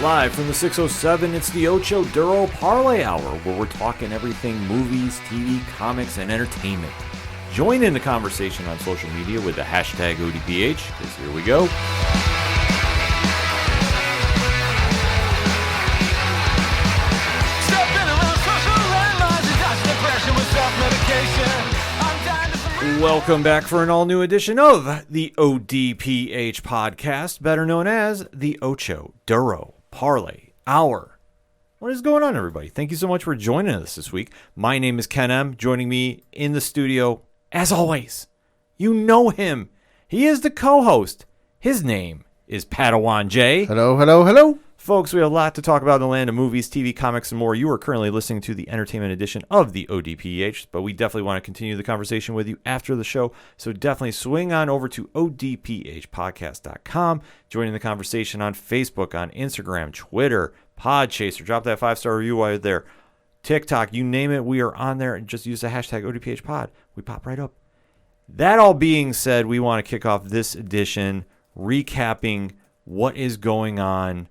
Live from the 607, it's the Ocho Duro Parlay Hour, where we're talking everything movies, TV, comics, and entertainment. Join in the conversation on social media with the hashtag ODPH, because here we go. Welcome back for an all-new edition of the ODPH podcast, better known as the Ocho Duro Parlay Hour. What is going on, everybody? Thank you so much for joining us this week. My name is Ken M. Joining me in the studio, as always, you know him. He is the co-host. His name is Padawan J. Hello, hello, hello. Folks, we have a lot to talk about in the land of movies, TV, comics, and more. You are currently listening to the entertainment edition of the ODPH, but we definitely want to continue the conversation with you after the show, so definitely swing on over to odphpodcast.com, joining the conversation on Facebook, on Instagram, Twitter, Podchaser. Drop that 5-star review while you're there. TikTok, you name it, we are on there, and just use the hashtag ODPHpod. We pop right up. That all being said, we want to kick off this edition recapping what is going on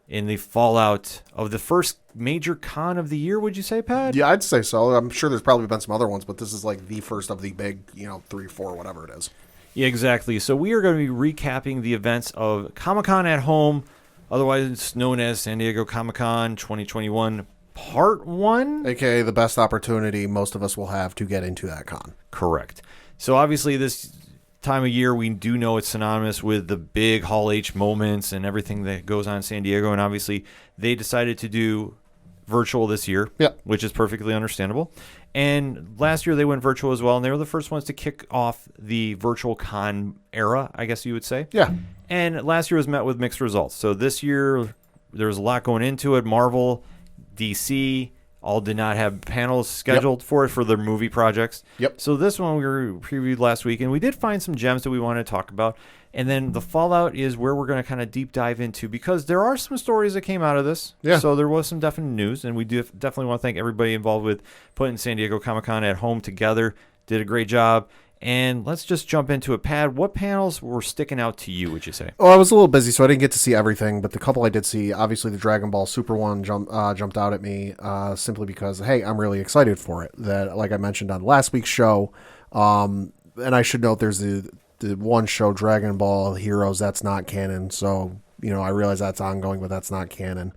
in the fallout of the first major con of the year, would you say, Pat? Yeah, I'd say so. I'm sure there's probably been some other ones, but this is like the first of the big, 3, 4, whatever it is. Yeah, exactly. So we are going to be recapping the events of Comic-Con at Home, otherwise known as San Diego Comic-Con 2021 Part 1. AKA the best opportunity most of us will have to get into that con. Correct. So obviously this time of year, we do know it's synonymous with the big Hall H moments and everything that goes on in San Diego. And obviously, they decided to do virtual this year, which is perfectly understandable. And last year, they went virtual as well. And they were the first ones to kick off the virtual con era, I guess you would say. Yeah. And last year was met with mixed results. So this year, there was a lot going into it. Marvel, DC, all did not have panels scheduled for it for their movie projects. Yep. So this one we previewed last week, and we did find some gems that we want to talk about. And then the fallout is where we're going to kind of deep dive into, because there are some stories that came out of this. Yeah. So there was some definite news, and we do definitely want to thank everybody involved with putting San Diego Comic-Con at Home together. Did a great job. And let's just jump into it. Pat, what panels were sticking out to you, would you say? Well, I was a little busy, so I didn't get to see everything, but the couple I did see, obviously the Dragon Ball Super one jumped out at me simply because, hey, I'm really excited for it. That, like I mentioned on last week's show, and I should note there's the one show, Dragon Ball Heroes, that's not canon, so, I realize that's ongoing, but that's not canon.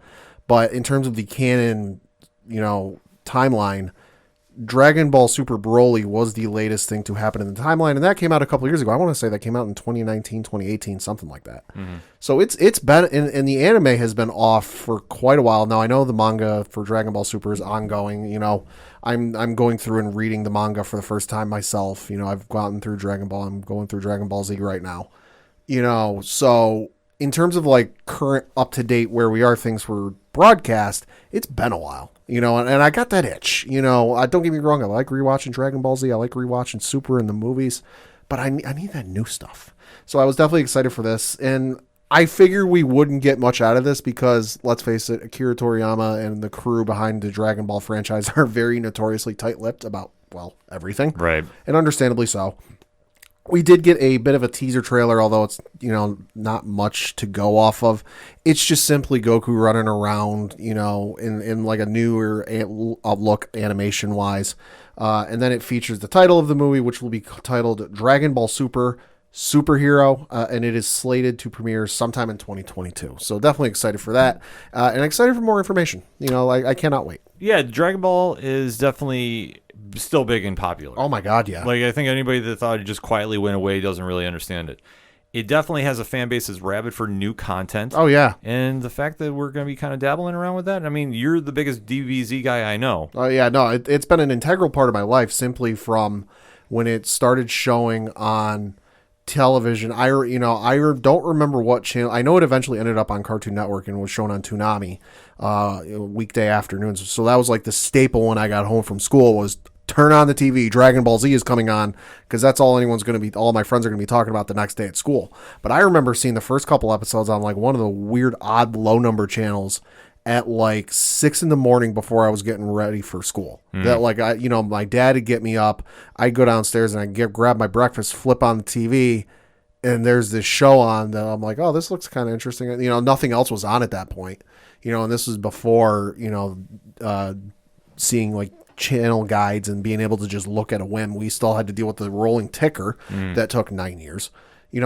But in terms of the canon, timeline, Dragon Ball Super Broly was the latest thing to happen in the timeline, and that came out a couple years ago. I want to say that came out in 2019, 2018, something like that. Mm-hmm. So it's been, and the anime has been off for quite a while now. I know the manga for Dragon Ball Super is ongoing. I'm going through and reading the manga for the first time myself. I've gotten through Dragon Ball. I'm going through Dragon Ball Z right now. So in terms of like current up to date where we are, things were broadcast, it's been a while. And I got that itch. Don't get me wrong. I like rewatching Dragon Ball Z. I like rewatching Super in the movies, but I need that new stuff. So I was definitely excited for this, and I figured we wouldn't get much out of this because, let's face it, Akira Toriyama and the crew behind the Dragon Ball franchise are very notoriously tight-lipped about, everything. Right. And understandably so. We did get a bit of a teaser trailer, although it's, not much to go off of. It's just simply Goku running around, in like a newer look animation-wise. And then it features the title of the movie, which will be titled Dragon Ball Super Superhero, and it is slated to premiere sometime in 2022. So definitely excited for that, and excited for more information. I cannot wait. Yeah, Dragon Ball is definitely still big and popular. Oh my God, yeah. Like, I think anybody that thought it just quietly went away doesn't really understand it. It definitely has a fan base that's rabid for new content. Oh, yeah. And the fact that we're going to be kind of dabbling around with that, I mean, you're the biggest DBZ guy I know. Oh, yeah, no, it's been an integral part of my life simply from when it started showing on television. I don't remember what channel. I know it eventually ended up on Cartoon Network and was shown on Toonami weekday afternoons. So that was like the staple when I got home from school was turn on the TV, Dragon Ball Z is coming on, because that's all all my friends are going to be talking about the next day at school. But I remember seeing the first couple episodes on like one of the weird, odd, low number channels at like 6 a.m. before I was getting ready for school. That like, my dad would get me up, I'd go downstairs and I'd grab my breakfast, flip on the TV, and there's this show on that I'm like, oh, this looks kind of interesting. Nothing else was on at that point. and this was before, seeing like channel guides and being able to just look at a whim. We still had to deal with the rolling ticker that took 9 years.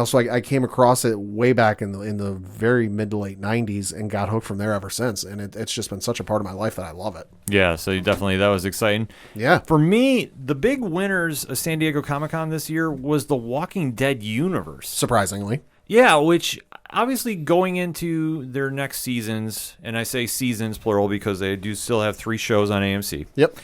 So I came across it way back in the very mid to late 90s and got hooked from there ever since. And it's just been such a part of my life that I love it. Yeah, so that was exciting. Yeah. For me, the big winners of San Diego Comic-Con this year was the Walking Dead universe. Surprisingly. Yeah, which obviously going into their next seasons, and I say seasons plural because they do still have 3 shows on AMC. Yep.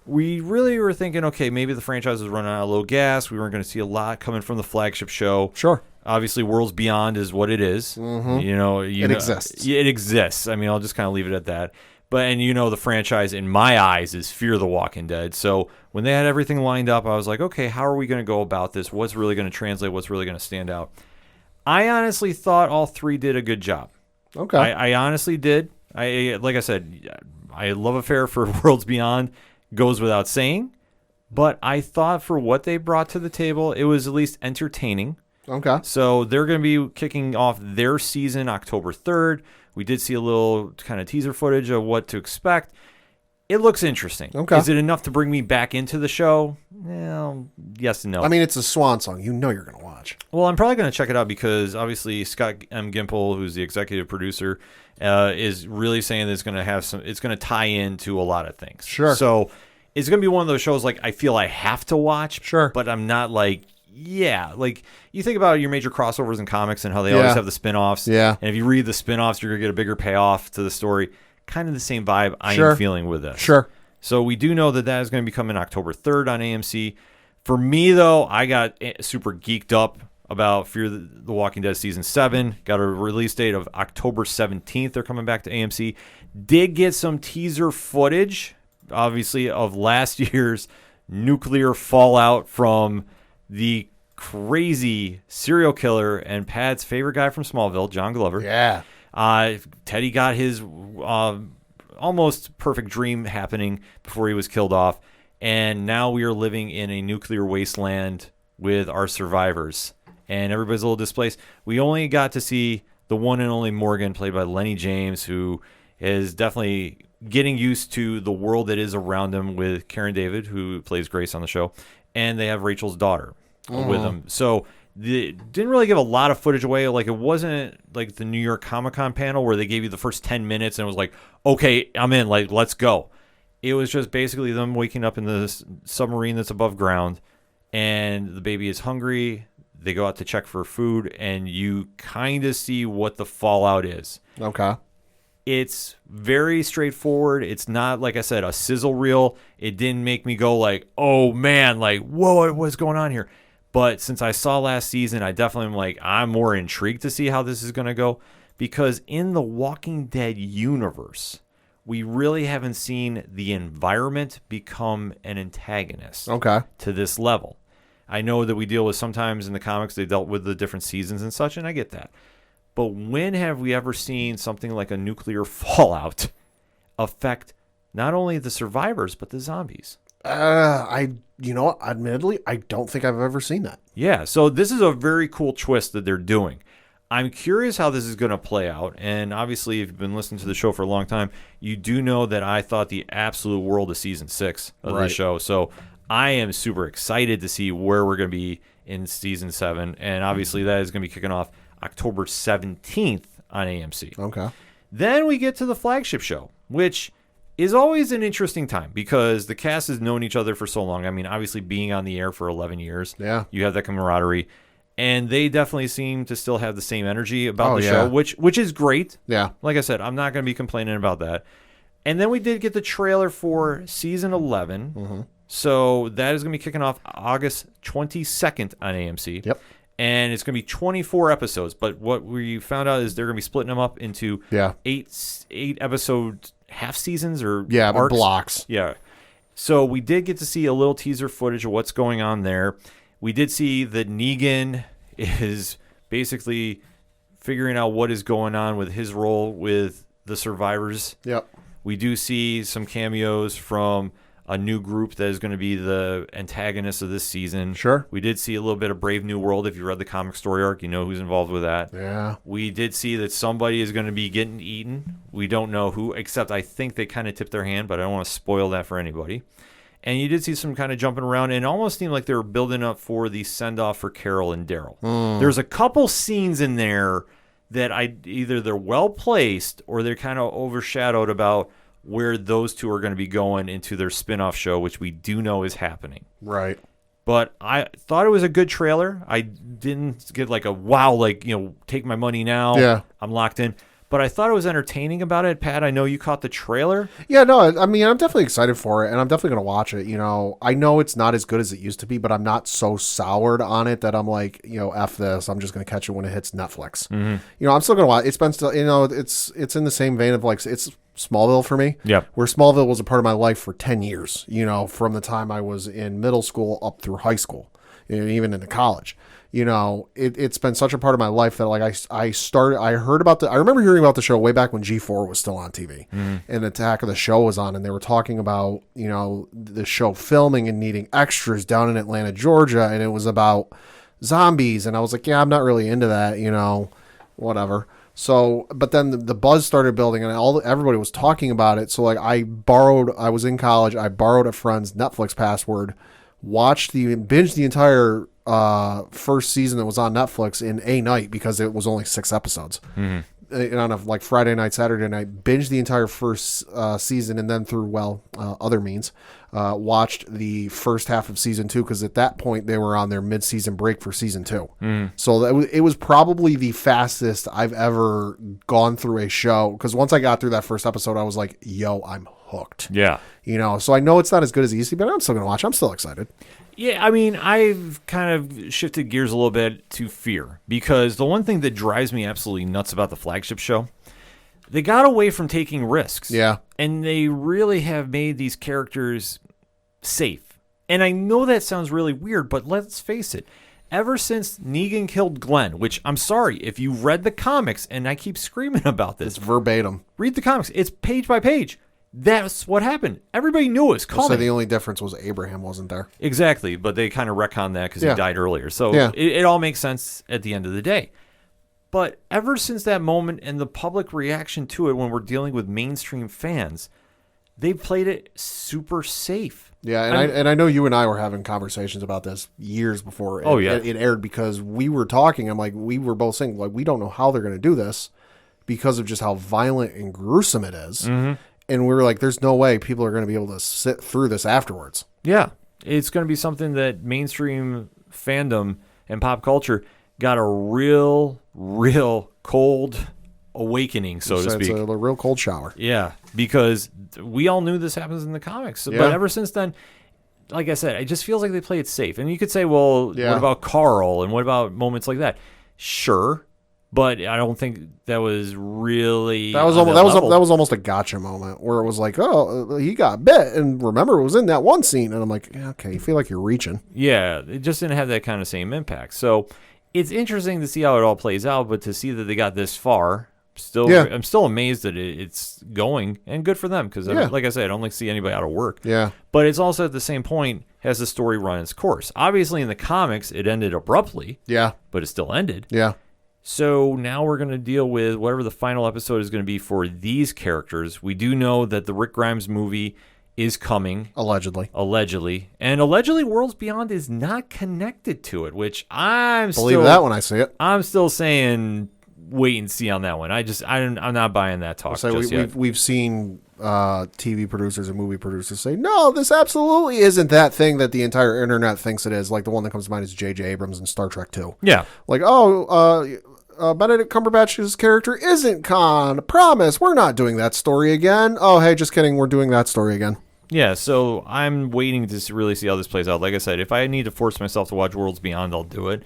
We really were thinking, okay, maybe the franchise was running out of low gas. We weren't going to see a lot coming from the flagship show. Sure. Obviously, Worlds Beyond is what it is. Mm-hmm. It exists. It exists. I mean, I'll just kind of leave it at that. But the franchise in my eyes is Fear the Walking Dead. So when they had everything lined up, I was like, okay, how are we going to go about this? What's really going to translate? What's really going to stand out? I honestly thought all 3 did a good job. Okay. I honestly did. Like I said, I love affair for Worlds Beyond. Goes without saying, but I thought for what they brought to the table, it was at least entertaining. Okay. So they're going to be kicking off their season October 3rd. We did see a little kind of teaser footage of what to expect. It looks interesting. Okay. Is it enough to bring me back into the show? Well, yes and no. I mean, it's a swan song. You're going to watch. Well, I'm probably going to check it out because obviously Scott M. Gimple, who's the executive producer, is really saying that it's going to tie into a lot of things. Sure. So it's going to be one of those shows like I feel I have to watch. Sure. But I'm not like, yeah. Like you think about your major crossovers in comics and how they always have the spinoffs. Yeah. And if you read the spinoffs, you're going to get a bigger payoff to the story. Kind of the same vibe I am feeling with this. Sure. So we do know that is going to be coming October 3rd on AMC. For me, though, I got super geeked up about Fear the Walking Dead Season 7. Got a release date of October 17th. They're coming back to AMC. Did get some teaser footage, obviously, of last year's nuclear fallout from the crazy serial killer and Pat's favorite guy from Smallville, John Glover. Yeah. Teddy got his almost perfect dream happening before he was killed off. And now we are living in a nuclear wasteland with our survivors. And everybody's a little displaced. We only got to see the one and only Morgan, played by Lenny James, who is definitely getting used to the world that is around him with Karen David, who plays Grace on the show. And they have Rachel's daughter with them. So didn't really give a lot of footage away. Like, it wasn't like the New York Comic-Con panel where they gave you the first 10 minutes and it was like, okay, I'm in, like, let's go. It was just basically them waking up in the submarine that's above ground, and the baby is hungry. They go out to check for food, and you kind of see what the fallout is. Okay. It's very straightforward. It's not, like I said, a sizzle reel. It didn't make me go like, oh, man, like, whoa, what's going on here? But since I saw last season, I definitely am like, I'm more intrigued to see how this is going to go, because in the Walking Dead universe, we really haven't seen the environment become an antagonist to this level. I know that we deal with sometimes in the comics, they dealt with the different seasons and such, and I get that. But when have we ever seen something like a nuclear fallout affect not only the survivors, but the zombies? Admittedly, I don't think I've ever seen that. Yeah, so this is a very cool twist that they're doing. I'm curious how this is going to play out, and obviously, if you've been listening to the show for a long time, you do know that I thought the absolute world of Season 6 of the show, so I am super excited to see where we're going to be in Season 7, and obviously that is going to be kicking off October 17th on AMC. Okay. Then we get to the flagship show, which is always an interesting time because the cast has known each other for so long. I mean, obviously being on the air for 11 years, you have that camaraderie. And they definitely seem to still have the same energy about the show, which is great. Yeah. Like I said, I'm not going to be complaining about that. And then we did get the trailer for Season 11. Mm-hmm. So that is going to be kicking off August 22nd on AMC. Yep. And it's going to be 24 episodes. But what we found out is they're going to be splitting them up into 8 episode half seasons or arcs. Blocks. Yeah. So we did get to see a little teaser footage of what's going on there. We did see that Negan is basically figuring out what is going on with his role with the survivors. Yep. We do see some cameos from a new group that is going to be the antagonist of this season. Sure. We did see a little bit of Brave New World. If you read the comic story arc, you know who's involved with that. Yeah. We did see that somebody is going to be getting eaten. We don't know who, except I think they kind of tipped their hand, but I don't want to spoil that for anybody. And you did see some kind of jumping around, and it almost seemed like they were building up for the send-off for Carol and Daryl. There's a couple scenes in there that either they're well placed or they're kind of overshadowed about where those two are going to be going into their spin-off show, which we do know is happening. Right. But I thought it was a good trailer. I didn't get like a wow, like, take my money now. Yeah. I'm locked in. But I thought it was entertaining about it. Pat, I know you caught the trailer. Yeah, no, I mean, I'm definitely excited for it, and I'm definitely going to watch it. I know it's not as good as it used to be, but I'm not so soured on it that I'm like, F this. I'm just going to catch it when it hits Netflix. Mm-hmm. I'm still going to watch. It's been still, it's in the same vein of like, it's Smallville for me. Yeah. Where Smallville was a part of my life for 10 years, from the time I was in middle school up through high school, even into college. It's been such a part of my life that like I remember hearing about the show way back when G4 was still on TV and Attack of the Show was on, and they were talking about, the show filming and needing extras down in Atlanta, Georgia. And it was about zombies. And I was like, yeah, I'm not really into that, whatever. So, but then the buzz started building and everybody was talking about it. So like I was in college. I borrowed a friend's Netflix password, binged the entire first season that was on Netflix in a night because it was only 6 episodes. And on a Friday night, Saturday night, binged the entire first season, and then through other means watched the first half of season 2 because at that point they were on their mid-season break for season 2. So it was probably the fastest I've ever gone through a show, because once I got through that first episode I was like, yo, I'm hooked. Yeah. So I know it's not as good as it used to be, but I'm still going to watch. I'm still excited. Yeah, I mean, I've kind of shifted gears a little bit to Fear, because the one thing that drives me absolutely nuts about the flagship show, they got away from taking risks. Yeah. And they really have made these characters safe. And I know that sounds really weird, but let's face it. Ever since Negan killed Glenn, which I'm sorry, if you read the comics, and I keep screaming about this. It's verbatim. Read the comics. It's page by page. That's what happened. Everybody knew it was coming. So the only difference was Abraham wasn't there. Exactly, but they kind of retconned that because he died earlier. So it all makes sense at the end of the day. But ever since that moment and the public reaction to it when we're dealing with mainstream fans, they've played it super safe. Yeah, and I know you and I were having conversations about this years before it aired, because we were talking. We were both saying, like, we don't know how they're going to do this because of just how violent and gruesome it is. Mm-hmm. And we were like, there's no way people are going to be able to sit through this afterwards. Yeah. It's going to be something that mainstream fandom and pop culture got a real cold awakening, so to speak. It's a real cold shower. Yeah, because we all knew this happens in the comics. Yeah. But ever since then, like I said, it just feels like they play it safe. And you could say, well, what about Carl? And what about moments like that? Sure. But I don't think that was really that was almost a gotcha moment where it was like, oh, he got bit, and remember it was in that one scene, and I'm like, yeah, okay, you feel like you're reaching. Yeah, it just didn't have that kind of same impact. So it's interesting to see how it all plays out, but to see that they got this far, I'm still amazed that it's going, and good for them, because like I said, I don't like to see anybody out of work. Yeah, but it's also at the same point has the story run its course. Obviously, in the comics, it ended abruptly. Yeah, but it still ended. Yeah. So now we're going to deal with whatever the final episode is going to be for these characters. We do know that the Rick Grimes movie is coming. Allegedly. And allegedly Worlds Beyond is not connected to it, which believe that when I see it. I'm still saying wait and see on that one. I'm not buying that talk just yet. We've seen TV producers and movie producers say, no, this absolutely isn't that thing that the entire internet thinks it is. Like the one that comes to mind is J.J. Abrams in Star Trek 2. Yeah. Like, Benedict Cumberbatch's character isn't Khan. Promise, we're not doing that story again. Oh, hey, just kidding. We're doing that story again. Yeah, so I'm waiting to really see how this plays out. Like I said, if I need to force myself to watch Worlds Beyond, I'll do it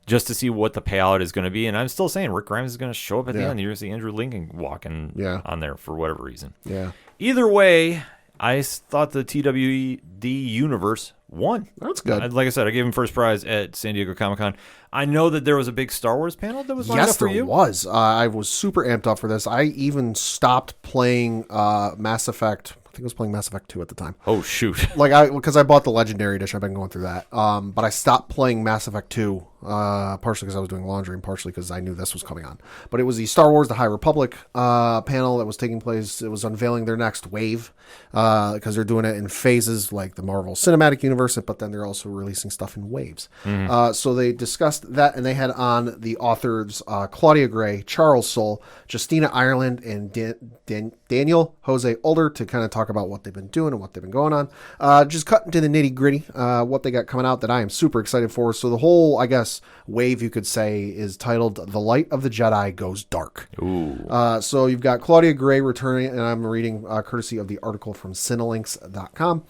just to see what the payout is going to be. And I'm still saying Rick Grimes is going to show up at the end. You're going to see Andrew Lincoln walking on there for whatever reason. Yeah. Either way, I thought the TWD universe won. That's good. Like I said, I gave him first prize at San Diego Comic-Con. I know that there was a big Star Wars panel that was lined up for you. Yes, there was. I was super amped up for this. I even stopped playing Mass Effect think I was playing Mass Effect 2 at the time. Oh, shoot. Because I bought the Legendary Edition. I've been going through that. But I stopped playing Mass Effect 2, partially because I was doing laundry and partially because I knew this was coming on. But it was the Star Wars The High Republic panel that was taking place. It was unveiling their next wave because they're doing it in phases like the Marvel Cinematic Universe, but then they're also releasing stuff in waves. So they discussed that, and they had on the authors Claudia Gray, Charles Soule, Justina Ireland, and Daniel Jose Older to kind of talk about what they've been doing and what they've been going on. Just cut into the nitty gritty, what they got coming out that I am super excited for. So the whole, I guess, wave, you could say, is titled The Light of the Jedi Goes Dark. Ooh. So you've got Claudia Gray returning, and I'm reading courtesy of the article from Cinelinx.com.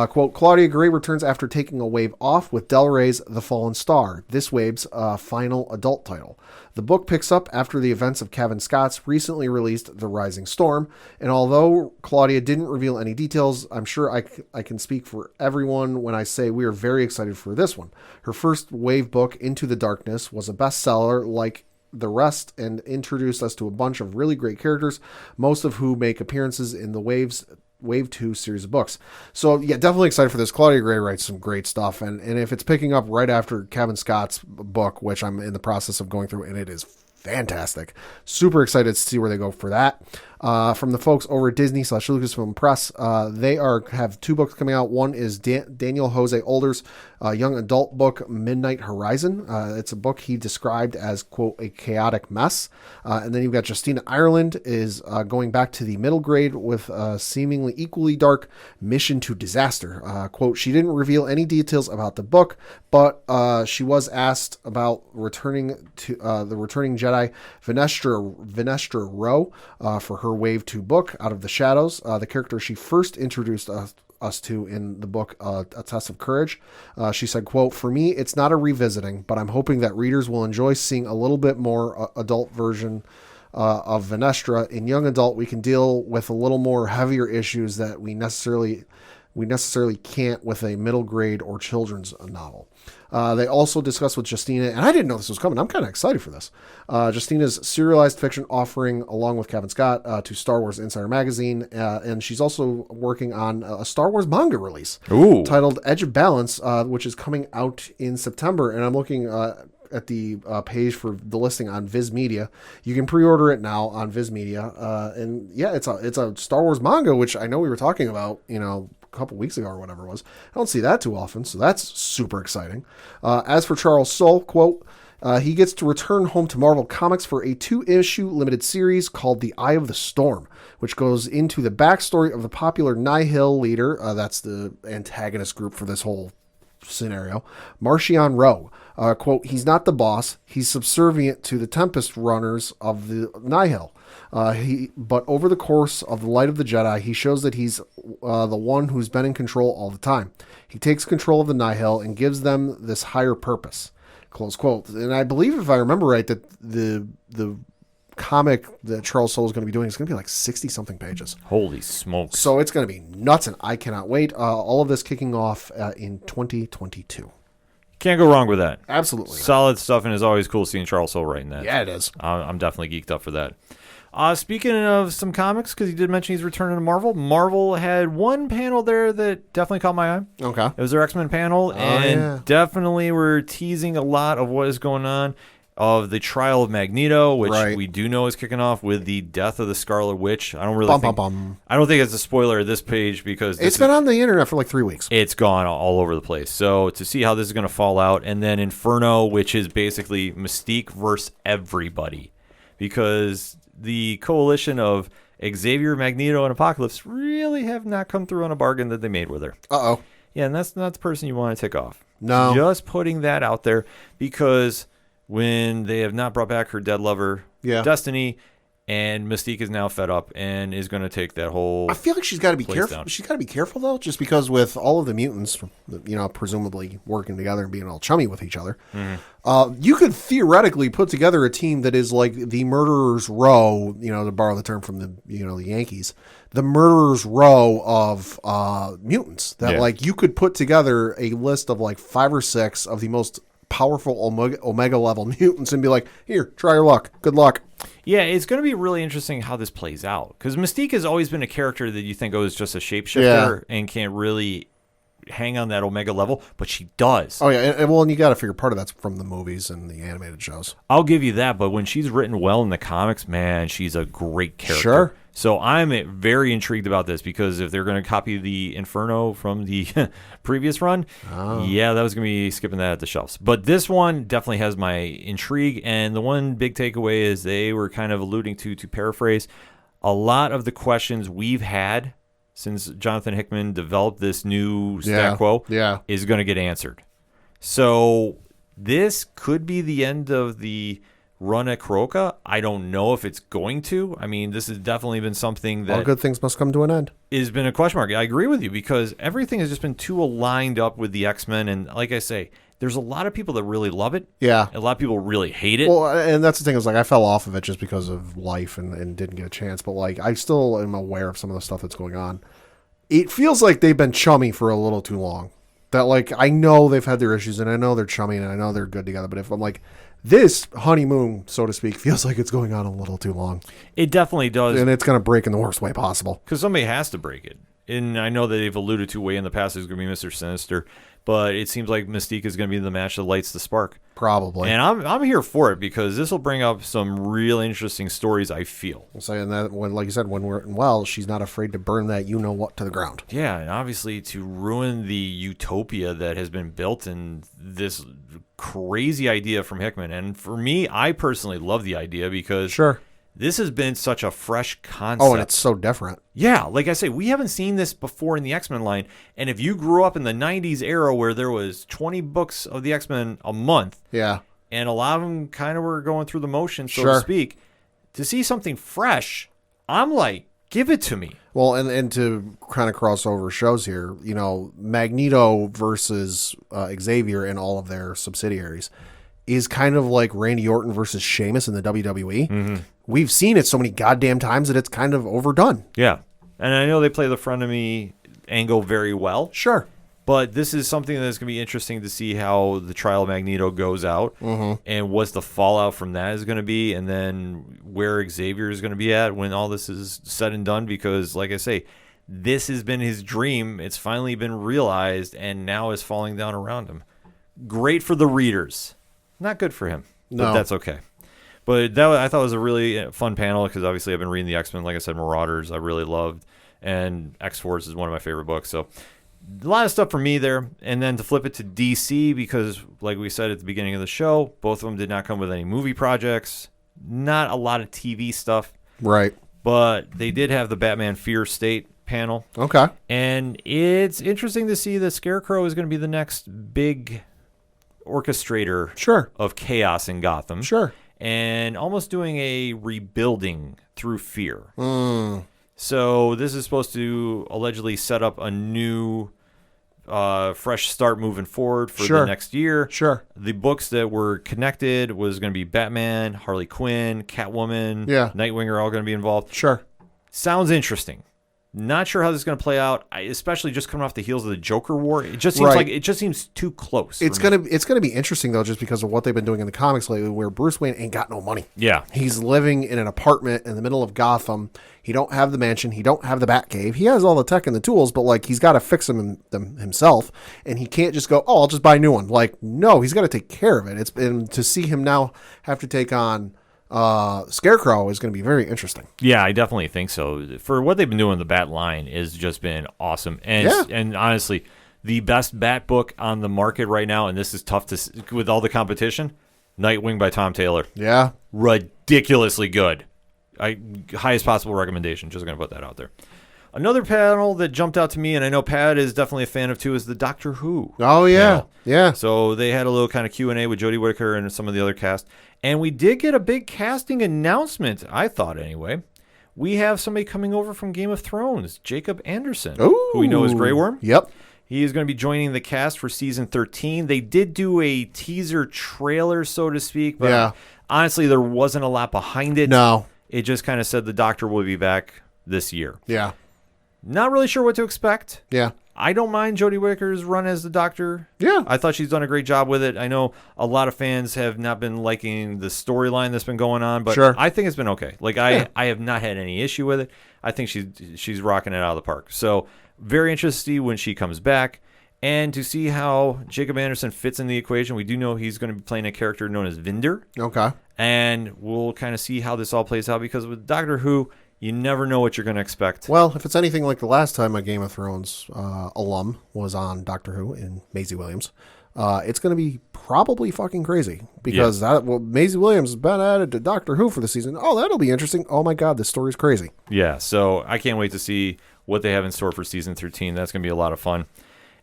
Quote, Claudia Gray returns after taking a wave off with Del Rey's The Fallen Star, this wave's final adult title. The book picks up after the events of Cavan Scott's recently released The Rising Storm, and although Claudia didn't reveal any details, I'm sure I can speak for everyone when I say we are very excited for this one. Her first wave book, Into the Darkness, was a bestseller like the rest and introduced us to a bunch of really great characters, most of who make appearances in the Wave 2 series of books. So yeah, definitely excited for this. Claudia Gray writes some great stuff, and if it's picking up right after Cavan Scott's book, which I'm in the process of going through, and it is fantastic. Super excited to see where they go for that. From the folks over at Disney/Lucasfilm Press, they have two books coming out. One is Daniel Jose Older's young adult book, Midnight Horizon. It's a book he described as, quote, a chaotic mess. And then you've got Justina Ireland is going back to the middle grade with a seemingly equally dark Mission to Disaster. Quote, she didn't reveal any details about the book, but she was asked about the returning Jedi Venestra Rowe for her Wave 2 book, Out of the Shadows, the character she first introduced us to in the book A Test of Courage. She said, quote, for me, it's not a revisiting, but I'm hoping that readers will enjoy seeing a little bit more adult version of Venestra. In young adult, we can deal with a little more heavier issues that we necessarily can't with a middle grade or children's novel. They also discussed with Justina, and I didn't know this was coming. I'm kind of excited for this. Justina's serialized fiction offering, along with Cavan Scott, to Star Wars Insider Magazine, and she's also working on a Star Wars manga release titled Edge of Balance, which is coming out in September. And I'm looking at the page for the listing on Viz Media. You can pre-order it now on Viz Media, and yeah, it's a Star Wars manga, which I know we were talking about, a couple weeks ago or whatever it was. I don't see that too often, so that's super exciting. As for Charles Soule, quote, he gets to return home to Marvel Comics for a 2-issue limited series called The Eye of the Storm, which goes into the backstory of the popular Nihil leader, that's the antagonist group for this whole scenario, Marchion Ro. Quote, he's not the boss, he's subservient to the Tempest runners of the Nihil. But over the course of the Light of the Jedi, he shows that he's the one who's been in control all the time. He takes control of the Nihil and gives them this higher purpose. Close quote. And I believe, if I remember right, that the comic that Charles Soule is going to be doing is going to be like 60-something pages. Holy smokes. So it's going to be nuts, and I cannot wait. All of this kicking off in 2022. Can't go wrong with that. Absolutely. Solid stuff, and it's always cool seeing Charles Soule writing that. Yeah, it is. I'm definitely geeked up for that. Speaking of some comics, because you did mention he's returning to Marvel, Marvel had one panel there that definitely caught my eye. Okay. It was their X-Men panel, definitely were teasing a lot of what is going on, of the trial of Magneto, which we do know is kicking off with the death of the Scarlet Witch. I don't think it's a spoiler at this page because it's been on the internet for like 3 weeks. It's gone all over the place. So to see how this is going to fall out, and then Inferno, which is basically Mystique versus everybody, because the coalition of Xavier, Magneto, and Apocalypse really have not come through on a bargain that they made with her. Uh-oh. Yeah, and that's not the person you want to tick off. No. Just putting that out there, because when they have not brought back her dead lover, Destiny, and Mystique is now fed up and is going to take that whole. I feel like she's got to be careful. Down. She's got to be careful, though, just because with all of the mutants, presumably working together and being all chummy with each other, you could theoretically put together a team that is like the Murderer's Row, to borrow the term from the Yankees, the Murderer's Row of mutants. That like you could put together a list of like 5 or 6 of the most powerful Omega level mutants and be like, here, try your luck. Good luck. Yeah, it's going to be really interesting how this plays out. Because Mystique has always been a character that you think, is just a shapeshifter and can't really hang on that Omega level, but she does. Oh, yeah. And you got to figure part of that's from the movies and the animated shows. I'll give you that, but when she's written well in the comics, man, she's a great character. Sure. So I'm very intrigued about this because if they're going to copy the Inferno from the previous run, yeah, that was going to be skipping that at the shelves. But this one definitely has my intrigue, and the one big takeaway is they were kind of alluding to paraphrase, a lot of the questions we've had since Jonathan Hickman developed this new stat quo is going to get answered. So this could be the end of the run at Kuroka. I don't know if it's going to. I mean, this has definitely been something that... all good things must come to an end. ...has been a question mark. I agree with you because everything has just been too aligned up with the X-Men. And like I say, there's a lot of people that really love it. Yeah. A lot of people really hate it. Well, and that's the thing is, like, I fell off of it just because of life and didn't get a chance. But, like, I still am aware of some of the stuff that's going on. It feels like they've been chummy for a little too long. That, like, I know they've had their issues, and I know they're chummy, and I know they're good together. But if I'm like... this honeymoon, so to speak, feels like it's going on a little too long. It definitely does. And it's going to break in the worst way possible. Because somebody has to break it. And I know that they've alluded to way in the past it's going to be Mr. Sinister, but it seems like Mystique is going to be the match that lights the spark. Probably. And I'm here for it because this will bring up some real interesting stories, I feel. I'm saying that, when, like you said, when we're in well, she's not afraid to burn that you-know-what to the ground. Yeah, and obviously to ruin the utopia that has been built in this crazy idea from Hickman. And for me, I personally love the idea because this has been such a fresh concept. Oh, and it's so different. Yeah, like I say, we haven't seen this before in the X-Men line. And if you grew up in the 90s era where there was 20 books of the X-Men a month, and a lot of them kind of were going through the motions, so to speak, to see something fresh, I'm like, give it to me. Well, and to kind of cross over shows here, you know, Magneto versus Xavier and all of their subsidiaries is kind of like Randy Orton versus Sheamus in the WWE. Mm-hmm. We've seen it so many goddamn times that it's kind of overdone. Yeah. And I know they play the frenemy angle very well. Sure. But this is something that's going to be interesting to see how the trial of Magneto goes out and what's the fallout from that is going to be, and then where Xavier is going to be at when all this is said and done. Because, like I say, this has been his dream. It's finally been realized, and now is falling down around him. Great for the readers. Not good for him, but that's okay. But that I thought was a really fun panel because obviously I've been reading the X-Men. Like I said, Marauders I really loved, and X-Force is one of my favorite books. So a lot of stuff for me there. And then to flip it to DC because, like we said at the beginning of the show, both of them did not come with any movie projects. Not a lot of TV stuff. Right. But they did have the Batman Fear State panel. Okay. And it's interesting to see that Scarecrow is going to be the next big orchestrator of chaos in Gotham. Sure. And almost doing a rebuilding through fear. So this is supposed to allegedly set up a new fresh start moving forward for the next year. Sure. The books that were connected was going to be Batman, Harley Quinn, Catwoman, Nightwing are all going to be involved. Sure. Sounds interesting. Not sure how this is going to play out, especially just coming off the heels of the Joker War. It just seems like it just seems too close. It's gonna be interesting though, just because of what they've been doing in the comics lately, where Bruce Wayne ain't got no money. Yeah, he's living in an apartment in the middle of Gotham. He don't have the mansion. He don't have the Batcave. He has all the tech and the tools, but like he's got to fix them himself, and he can't just go, oh, I'll just buy a new one. Like, no, he's got to take care of it. And to see him now have to take on Scarecrow is going to be very interesting. Yeah, I definitely think so. For what they've been doing, the Bat line has just been awesome. And honestly, the best Bat book on the market right now, and this is tough to with all the competition, Nightwing by Tom Taylor. Yeah. Ridiculously good. Highest possible recommendation. Just going to put that out there. Another panel that jumped out to me, and I know Pat is definitely a fan of too, is the Doctor Who. Oh, yeah. panel. Yeah. So they had a little kind of Q&A with Jodie Whittaker and some of the other cast. And we did get a big casting announcement, I thought anyway. We have somebody coming over from Game of Thrones, Jacob Anderson, who we know as Grey Worm. Yep. He is going to be joining the cast for season 13. They did do a teaser trailer, so to speak, but honestly, there wasn't a lot behind it. No. It just kind of said the Doctor will be back this year. Yeah. Not really sure what to expect. Yeah. I don't mind Jodie Whittaker's run as the Doctor. Yeah. I thought she's done a great job with it. I know a lot of fans have not been liking the storyline that's been going on, but Sure. I think it's been okay. Like I have not had any issue with it. I think she's rocking it out of the park. So very interested to see when she comes back and to see how Jacob Anderson fits in the equation. We do know he's going to be playing a character known as Vinder, Okay. and we'll kind of see how this all plays out because with Doctor Who, you never know what you're going to expect. Well, if it's anything like the last time a Game of Thrones alum was on Doctor Who in Maisie Williams, it's going to be probably fucking crazy because Maisie Williams has been added to Doctor Who for the season. Oh, that'll be interesting. Oh my God, this story's crazy. Yeah, so I can't wait to see what they have in store for season 13. That's going to be a lot of fun.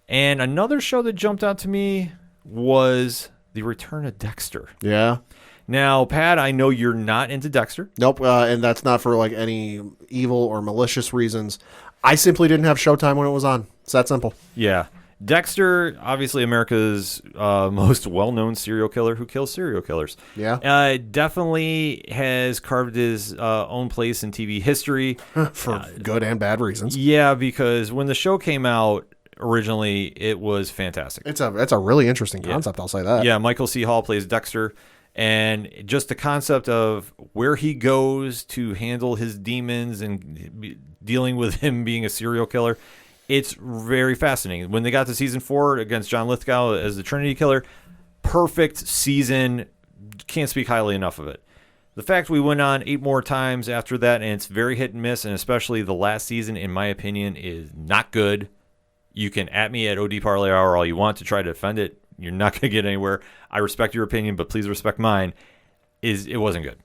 And another show that jumped out to me was The Return of Dexter. Yeah. Now, Pat, I know you're not into Dexter. Nope. And that's not for like any evil or malicious reasons. I simply didn't have Showtime when it was on. It's that simple. Yeah. Dexter, obviously America's most well-known serial killer who kills serial killers. Yeah. Definitely has carved his own place in TV history. For good and bad reasons. Yeah, because when the show came out originally, it was fantastic. It's a really interesting concept, I'll say that. Yeah, Michael C. Hall plays Dexter. And just the concept of where he goes to handle his demons and dealing with him being a serial killer, it's very fascinating. When they got to season 4 against John Lithgow as the Trinity Killer, perfect season. Can't speak highly enough of it. The fact we went on 8 more times after that, and it's very hit and miss, and especially the last season, in my opinion, is not good. You can at me at OD Parlay Hour all you want to try to defend it. You're not going to get anywhere. I respect your opinion, but please respect mine. It wasn't good.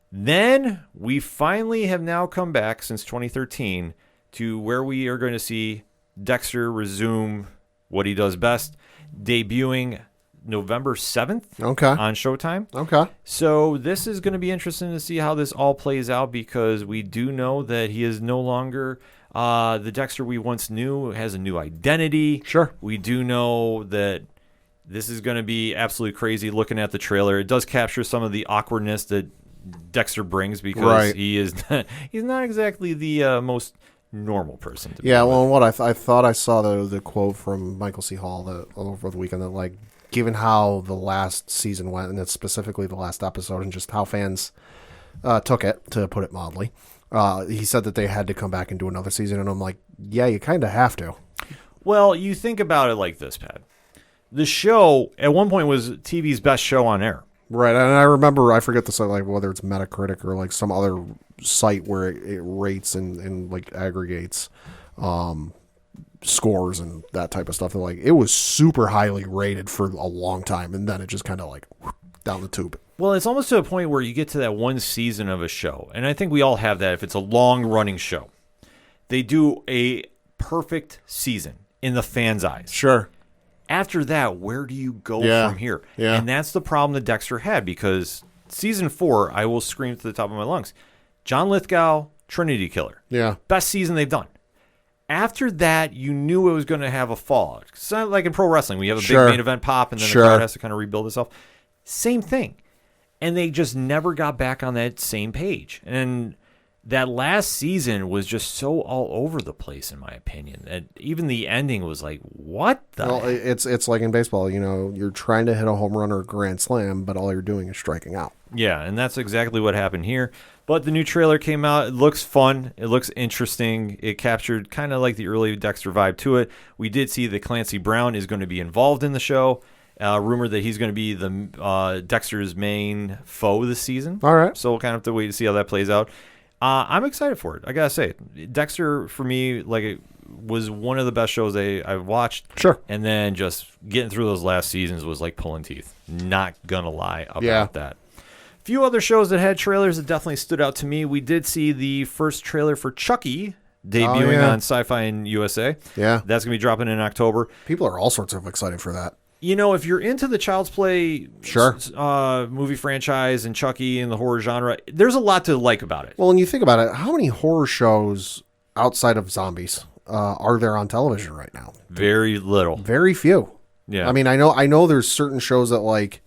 Then we finally have now come back since 2013 to where we are going to see Dexter resume what he does best, debuting November 7th on Showtime. Okay. So this is going to be interesting to see how this all plays out because we do know that he is no longer the Dexter we once knew, has a new identity. Sure. We do know that this is going to be absolutely crazy looking at the trailer. It does capture some of the awkwardness that Dexter brings because he's not exactly the most normal person to be with. Well, what I thought I saw the quote from Michael C. Hall over the weekend that, like, given how the last season went, and it's specifically the last episode, and just how fans took it, to put it mildly, he said that they had to come back and do another season, and I'm like, yeah, you kind of have to. Well, you think about it like this, Pat. The show, at one point, was TV's best show on air. Right, and I remember, I forget the site, like whether it's Metacritic or like some other site where it rates and like aggregates scores and that type of stuff. And like it was super highly rated for a long time, and then it just kind of like down the tube. Well, it's almost to a point where you get to that one season of a show, and I think we all have that if it's a long-running show. They do a perfect season in the fans' eyes. Sure. After that, where do you go from here? Yeah. And that's the problem that Dexter had because season 4, I will scream to the top of my lungs, John Lithgow, Trinity Killer. Yeah. Best season they've done. After that, you knew it was going to have a fall. It's not like in pro wrestling. We have a big main event pop and then the crowd has to kind of rebuild itself. Same thing. And they just never got back on that same page. And that last season was just so all over the place, in my opinion. And even the ending was like, what the Well, it's like in baseball, you know, you're trying to hit a home run or a grand slam, but all you're doing is striking out. Yeah, and that's exactly what happened here. But the new trailer came out. It looks fun. It looks interesting. It captured kind of like the early Dexter vibe to it. We did see that Clancy Brown is going to be involved in the show. Rumored that he's going to be the Dexter's main foe this season. All right. So we'll kind of have to wait to see how that plays out. I'm excited for it. I got to say, Dexter, for me, like it was one of the best shows I've watched. Sure. And then just getting through those last seasons was like pulling teeth. Not going to lie about that. Few other shows that had trailers that definitely stood out to me. We did see the first trailer for Chucky debuting on Sci-Fi and USA. Yeah. That's going to be dropping in October. People are all sorts of excited for that. You know, if you're into the Child's Play movie franchise and Chucky and the horror genre, there's a lot to like about it. Well, when you think about it, how many horror shows outside of zombies are there on television right now? Very little. Very few. Yeah. I mean, I know there's certain shows that like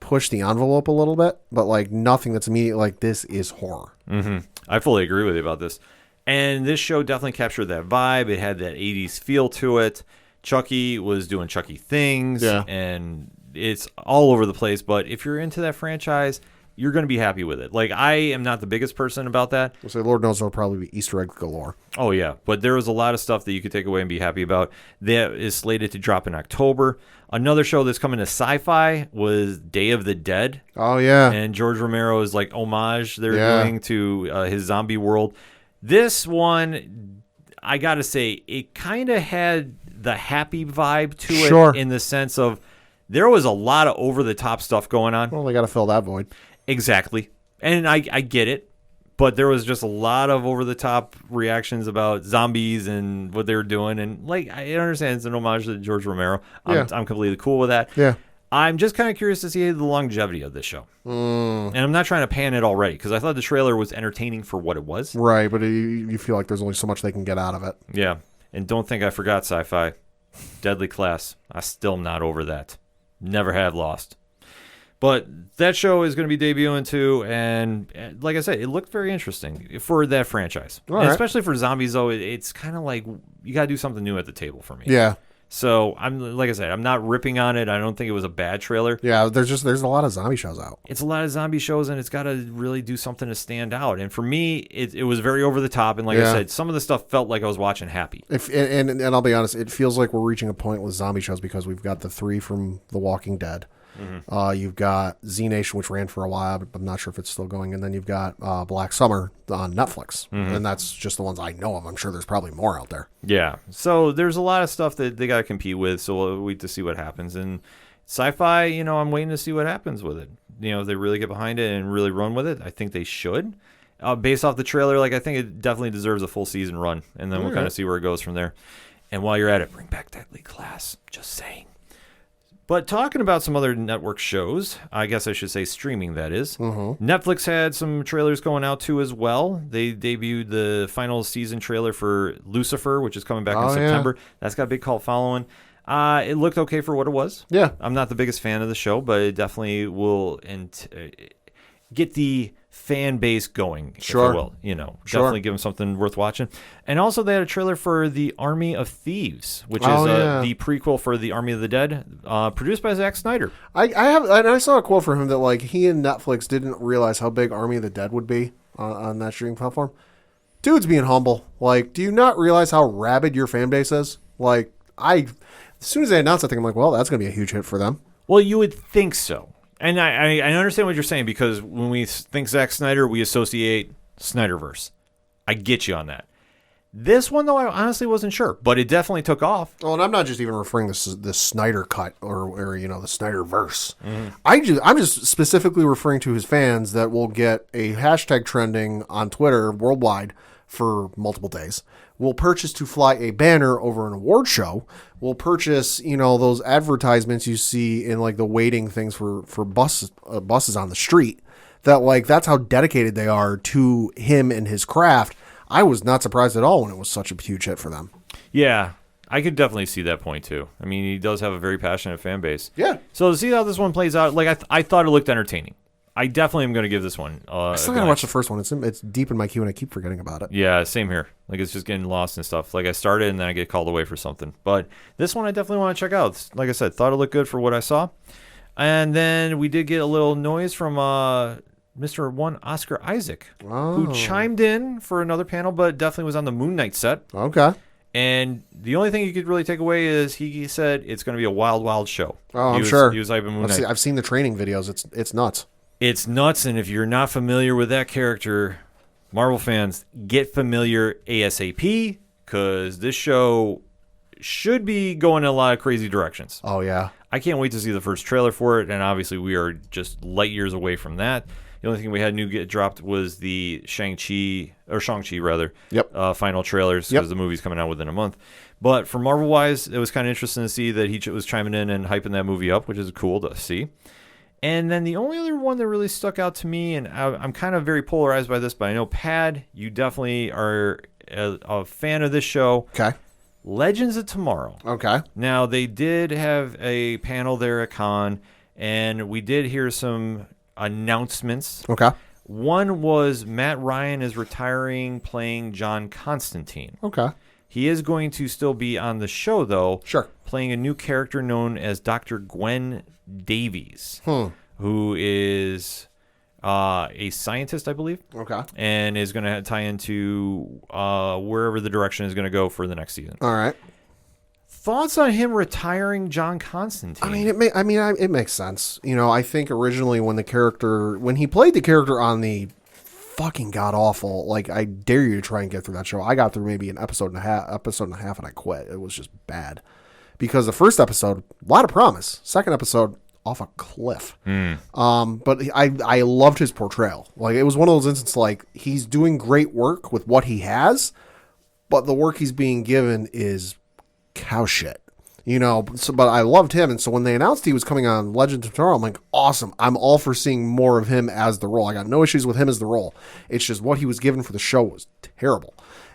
push the envelope a little bit, but like nothing that's immediate like this is horror. Mm-hmm. I fully agree with you about this. And this show definitely captured that vibe. It had that 80s feel to it. Chucky was doing Chucky things, and it's all over the place. But if you're into that franchise, you're going to be happy with it. Like, I am not the biggest person about that. So Lord knows there'll probably be Easter egg galore. Oh, yeah. But there was a lot of stuff that you could take away and be happy about. That is slated to drop in October. Another show that's coming to Sci-Fi was Day of the Dead. Oh, yeah. And George Romero's, like, homage they're doing to his zombie world. This one, I got to say, it kind of had the happy vibe to it in the sense of there was a lot of over-the-top stuff going on. Well, they got to fill that void. Exactly. And I get it, but there was just a lot of over-the-top reactions about zombies and what they were doing. And, like, I understand it's an homage to George Romero. I'm completely cool with that. Yeah. I'm just kind of curious to see the longevity of this show. And I'm not trying to pan it already because I thought the trailer was entertaining for what it was. Right, but you feel like there's only so much they can get out of it. Yeah. And don't think I forgot Sci-Fi. Deadly Class. I still am not over that. Never have lost. But that show is going to be debuting too, and like I said, it looked very interesting for that franchise. Right. Especially for zombies, though, it's kind of like you got to do something new at the table for me. Yeah. So like I said, I'm not ripping on it. I don't think it was a bad trailer. Yeah, there's a lot of zombie shows out. It's a lot of zombie shows, and it's got to really do something to stand out. And for me, it was very over the top. And like I said, some of the stuff felt like I was watching Happy. And I'll be honest, it feels like we're reaching a point with zombie shows because we've got the 3 from The Walking Dead. You've got Z Nation, which ran for a while, but I'm not sure if it's still going. And then you've got Black Summer on Netflix. And that's just the ones I know of. I'm sure there's probably more out there. Yeah. So there's a lot of stuff that they got to compete with. So we'll wait to see what happens. And Sci-Fi, I'm waiting to see what happens with it. If they really get behind it and really run with it, I think they should. Based off the trailer, I think it definitely deserves a full season run. And then we'll kind of see where it goes from there. And while you're at it, bring back Deadly Class. Just saying. But talking about some other network shows, I guess I should say streaming, that is. Netflix had some trailers going out, too, as well. They debuted the final season trailer for Lucifer, which is coming back in September. Yeah. That's got a big cult following. It looked okay for what it was. Yeah. I'm not the biggest fan of the show, but it definitely will get the fan base going, sure. if it will. Definitely give them something worth watching. And also they had a trailer for The Army of Thieves, which is the prequel for The Army of the Dead, produced by Zack Snyder. I saw a quote from him that he and Netflix didn't realize how big Army of the Dead would be on that streaming platform. Dude's being humble. Do you not realize how rabid your fan base is? As soon as they announced that thing, I'm like, well, that's going to be a huge hit for them. Well, you would think so. And I understand what you're saying because when we think Zack Snyder, we associate Snyderverse. I get you on that. This one, though, I honestly wasn't sure, but it definitely took off. Well, and I'm not just even referring to the Snyder cut or the Snyderverse. I'm just specifically referring to his fans that will get a hashtag trending on Twitter worldwide for multiple days. Will purchase to fly a banner over an award show. Will purchase, those advertisements you see in the waiting things for buses on the street. That's how dedicated they are to him and his craft. I was not surprised at all when it was such a huge hit for them. Yeah, I could definitely see that point too. I mean, he does have a very passionate fan base. Yeah. So to see how this one plays out, I thought it looked entertaining. I definitely am going to give this one. I still got to watch the first one. It's deep in my queue and I keep forgetting about it. Yeah, same here. It's just getting lost and stuff. I started and then I get called away for something. But this one I definitely want to check out. Like I said, thought it looked good for what I saw. And then we did get a little noise from Mr. One Oscar Isaac, who chimed in for another panel, but definitely was on the Moon Knight set. Okay. And the only thing you could really take away is he said it's going to be a wild, wild show. Oh, I'm sure. He was hyping Moon Knight. I've seen the training videos. It's nuts. It's nuts, and if you're not familiar with that character, Marvel fans, get familiar ASAP, because this show should be going in a lot of crazy directions. Oh, yeah. I can't wait to see the first trailer for it, and obviously we are just light years away from that. The only thing we had new get dropped was the Shang-Chi final trailers, because the movie's coming out within a month. But for Marvel-wise, it was kind of interesting to see that he was chiming in and hyping that movie up, which is cool to see. And then the only other one that really stuck out to me, and I'm kind of very polarized by this, but I know, Pad, you definitely are a fan of this show. Okay. Legends of Tomorrow. Okay. Now, they did have a panel there at Con, and we did hear some announcements. Okay. One was Matt Ryan is retiring playing John Constantine. Okay. He is going to still be on the show, though, Sure. playing a new character known as Dr. Gwen Davies, Hmm. who is a scientist, I believe, Okay. and is going to tie into wherever the direction is going to go for the next season. All right. Thoughts on him retiring John Constantine? I mean, it makes sense. You know, I think originally when he played the character on the fucking god awful, like, I dare you to try and get through that show. I got through maybe an episode and a half, and I quit. It was just bad because the first episode, a lot of promise. Second episode, off a cliff. But I loved his portrayal. Like, it was one of those instances, like, he's doing great work with what he has, but the work he's being given is cow shit, you know. So, but I loved him, and so when they announced he was coming on Legends of Tomorrow, I'm like, awesome. I'm all for seeing more of him as the role. I got no issues with him as the role. It's just what he was given for the show was terrible.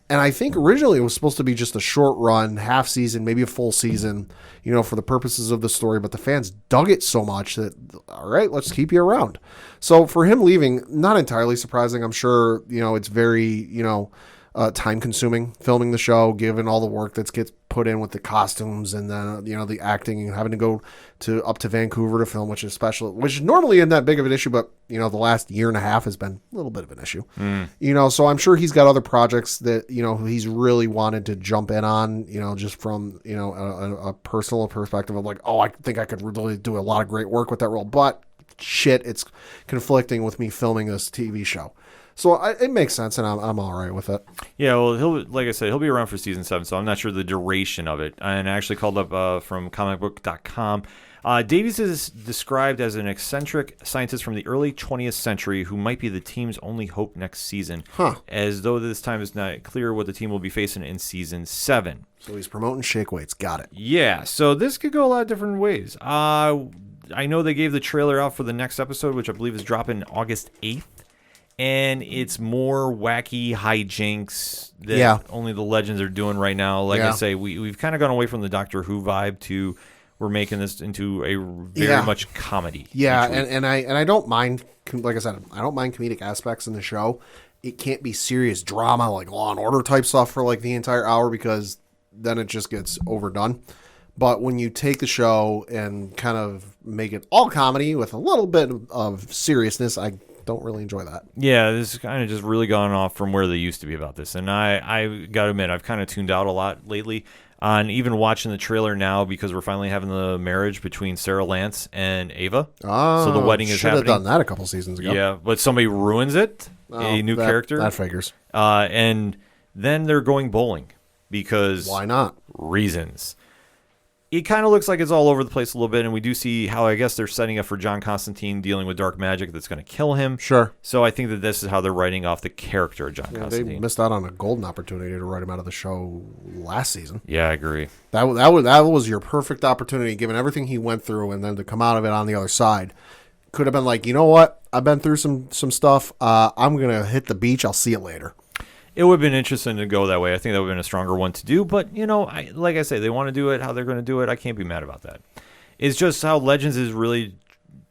And I think originally it was supposed to be just a short run, half season, maybe a full season, you know, for the purposes of the story. But the fans dug it so much that, all right, let's keep you around. So for him leaving, not entirely surprising. I'm sure, you know, it's very, you know, time consuming filming the show, given all the work that gets put in with the costumes and then, you know, the acting and having to go up to Vancouver to film, which is normally isn't that big of an issue, but, you know, the last year and a half has been a little bit of an issue. You know, so I'm sure he's got other projects that, you know, he's really wanted to jump in on, you know, just from, you know, a personal perspective of like, oh, I think I could really do a lot of great work with that role, but shit, it's conflicting with me filming this TV show. So it makes sense, and I'm all right with it. Yeah, well, like I said, he'll be around for season 7, so I'm not sure the duration of it. And I actually called up from comicbook.com. Davies is described as an eccentric scientist from the early 20th century who might be the team's only hope next season, as though this time is not clear what the team will be facing in season 7. So he's promoting shake weights. Got it. Yeah, so this could go a lot of different ways. I know they gave the trailer out for the next episode, which I believe is dropping August 8th. And it's more wacky hijinks that only the Legends are doing right now. Like I say, we've kind of gone away from the Doctor Who vibe to we're making this into a very much comedy. Yeah, and I don't mind, like I said, I don't mind comedic aspects in the show. It can't be serious drama like Law and Order type stuff for like the entire hour because then it just gets overdone. But when you take the show and kind of make it all comedy with a little bit of seriousness, I don't really enjoy that. Yeah, this is kind of just really gone off from where they used to be about this. And I got to admit, I've kind of tuned out a lot lately on even watching the trailer now because we're finally having the marriage between Sarah Lance and Ava. Oh, so the wedding is happening. Should have done that a couple seasons ago. Yeah, but somebody ruins it, a new character. That figures. And then they're going bowling because... Why not? Reasons. It kind of looks like it's all over the place a little bit, and we do see how I guess they're setting up for John Constantine dealing with dark magic that's going to kill him. Sure. So I think that this is how they're writing off the character of John Constantine. They missed out on a golden opportunity to write him out of the show last season. Yeah, I agree. That was your perfect opportunity, given everything he went through, and then to come out of it on the other side. Could have been like, you know what? I've been through some stuff. I'm going to hit the beach. I'll see you later. It would have been interesting to go that way. I think that would have been a stronger one to do. But, you know, like I say, they want to do it how they're going to do it. I can't be mad about that. It's just how Legends is really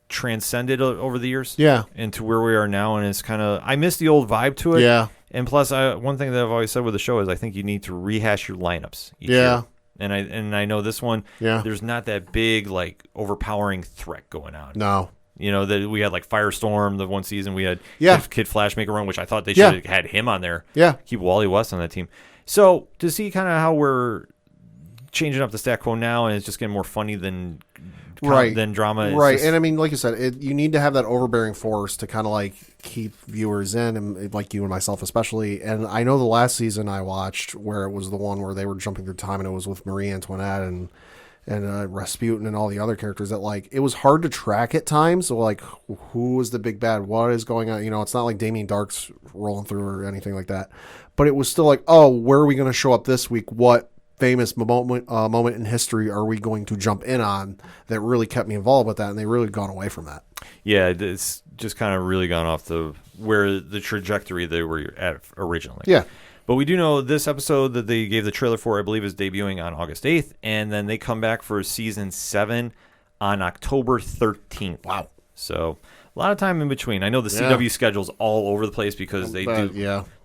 transcended over the years. Yeah. Into where we are now. And it's kind of, I miss the old vibe to it. Yeah. And plus, one thing that I've always said with the show is I think you need to rehash your lineups each Yeah. year. And I know this one, there's not that big, like, overpowering threat going on. No. You know, that we had like Firestorm the one season. We had Kid Flash make a run, which I thought they should have had him on there. Yeah. Keep Wally West on that team. So to see kind of how we're changing up the stat quo now and it's just getting more funny than drama. Right. And I mean, like you said, you need to have that overbearing force to kind of like keep viewers in, and like you and myself especially. And I know the last season I watched where it was the one where they were jumping through time and it was with Marie Antoinette and Rasputin and all the other characters that like it was hard to track at times. So like, who is the big bad? What is going on? You know, it's not like Damien Dark's rolling through or anything like that. But it was still like, oh, where are we going to show up this week? What famous moment in history are we going to jump in on that really kept me involved with that? And they really gone away from that. Yeah, it's just kind of really gone off where the trajectory they were at originally. Yeah. But we do know this episode that they gave the trailer for, I believe, is debuting on August 8th. And then they come back for season 7 on October 13th. Wow. So a lot of time in between. I know the Yeah. CW schedule's all over the place because they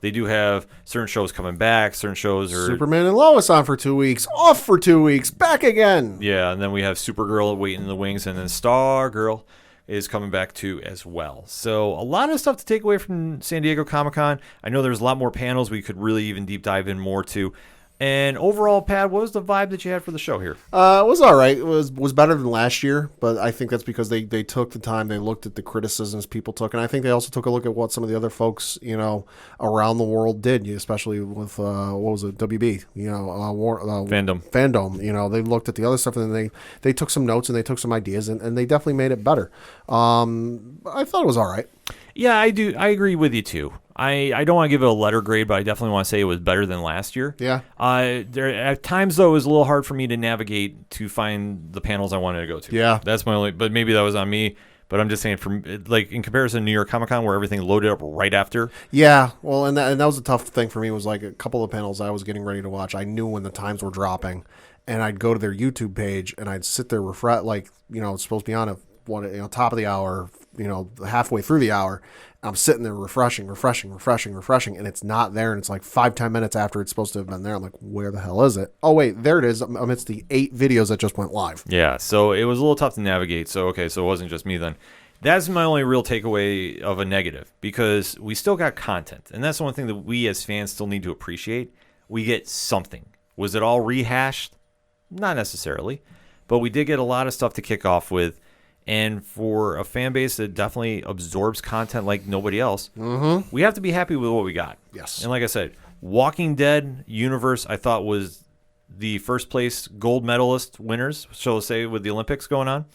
do have certain shows coming back, certain shows are Superman and Lois on for 2 weeks, off for 2 weeks, back again. yeah, and then we have Supergirl waiting in the wings, and then Stargirl is coming back too as well. So a lot of stuff to take away from San Diego Comic-Con. I know there's a lot more panels we could really even deep dive in more to. And overall, Pat, what was the vibe that you had for the show here? It was all right. It was better than last year, but I think that's because they took the time. They looked at the criticisms people took, and I think they also took a look at what some of the other folks, around the world did, especially with what was it, WB, Fandom. They looked at the other stuff, and then they took some notes and they took some ideas, and they definitely made it better. I thought it was all right. Yeah, I do. I agree with you too. I don't want to give it a letter grade, but I definitely want to say it was better than last year. Yeah. There at times though it was a little hard for me to navigate to find the panels I wanted to go to. Yeah. That's my only. But maybe that was on me. But I'm just saying, in comparison to New York Comic Con, where everything loaded up right after. Yeah, well, and that was a tough thing for me. Was like a couple of panels I was getting ready to watch. I knew when the times were dropping, and I'd go to their YouTube page and I'd sit there refresh, it's supposed to be on at top of the hour, halfway through the hour. I'm sitting there refreshing, and it's not there. And it's like 5-10 minutes after it's supposed to have been there. I'm like, where the hell is it? Oh, wait, there it is amidst the 8 videos that just went live. Yeah, so it was a little tough to navigate. So, okay, so it wasn't just me then. That's my only real takeaway of a negative, because we still got content. And that's the one thing that we as fans still need to appreciate. We get something. Was it all rehashed? Not necessarily. But we did get a lot of stuff to kick off with. And for a fan base that definitely absorbs content like nobody else, we have to be happy with what we got. Yes. And like I said, Walking Dead universe, I thought was the first place gold medalist winners, shall I say, with the Olympics going on.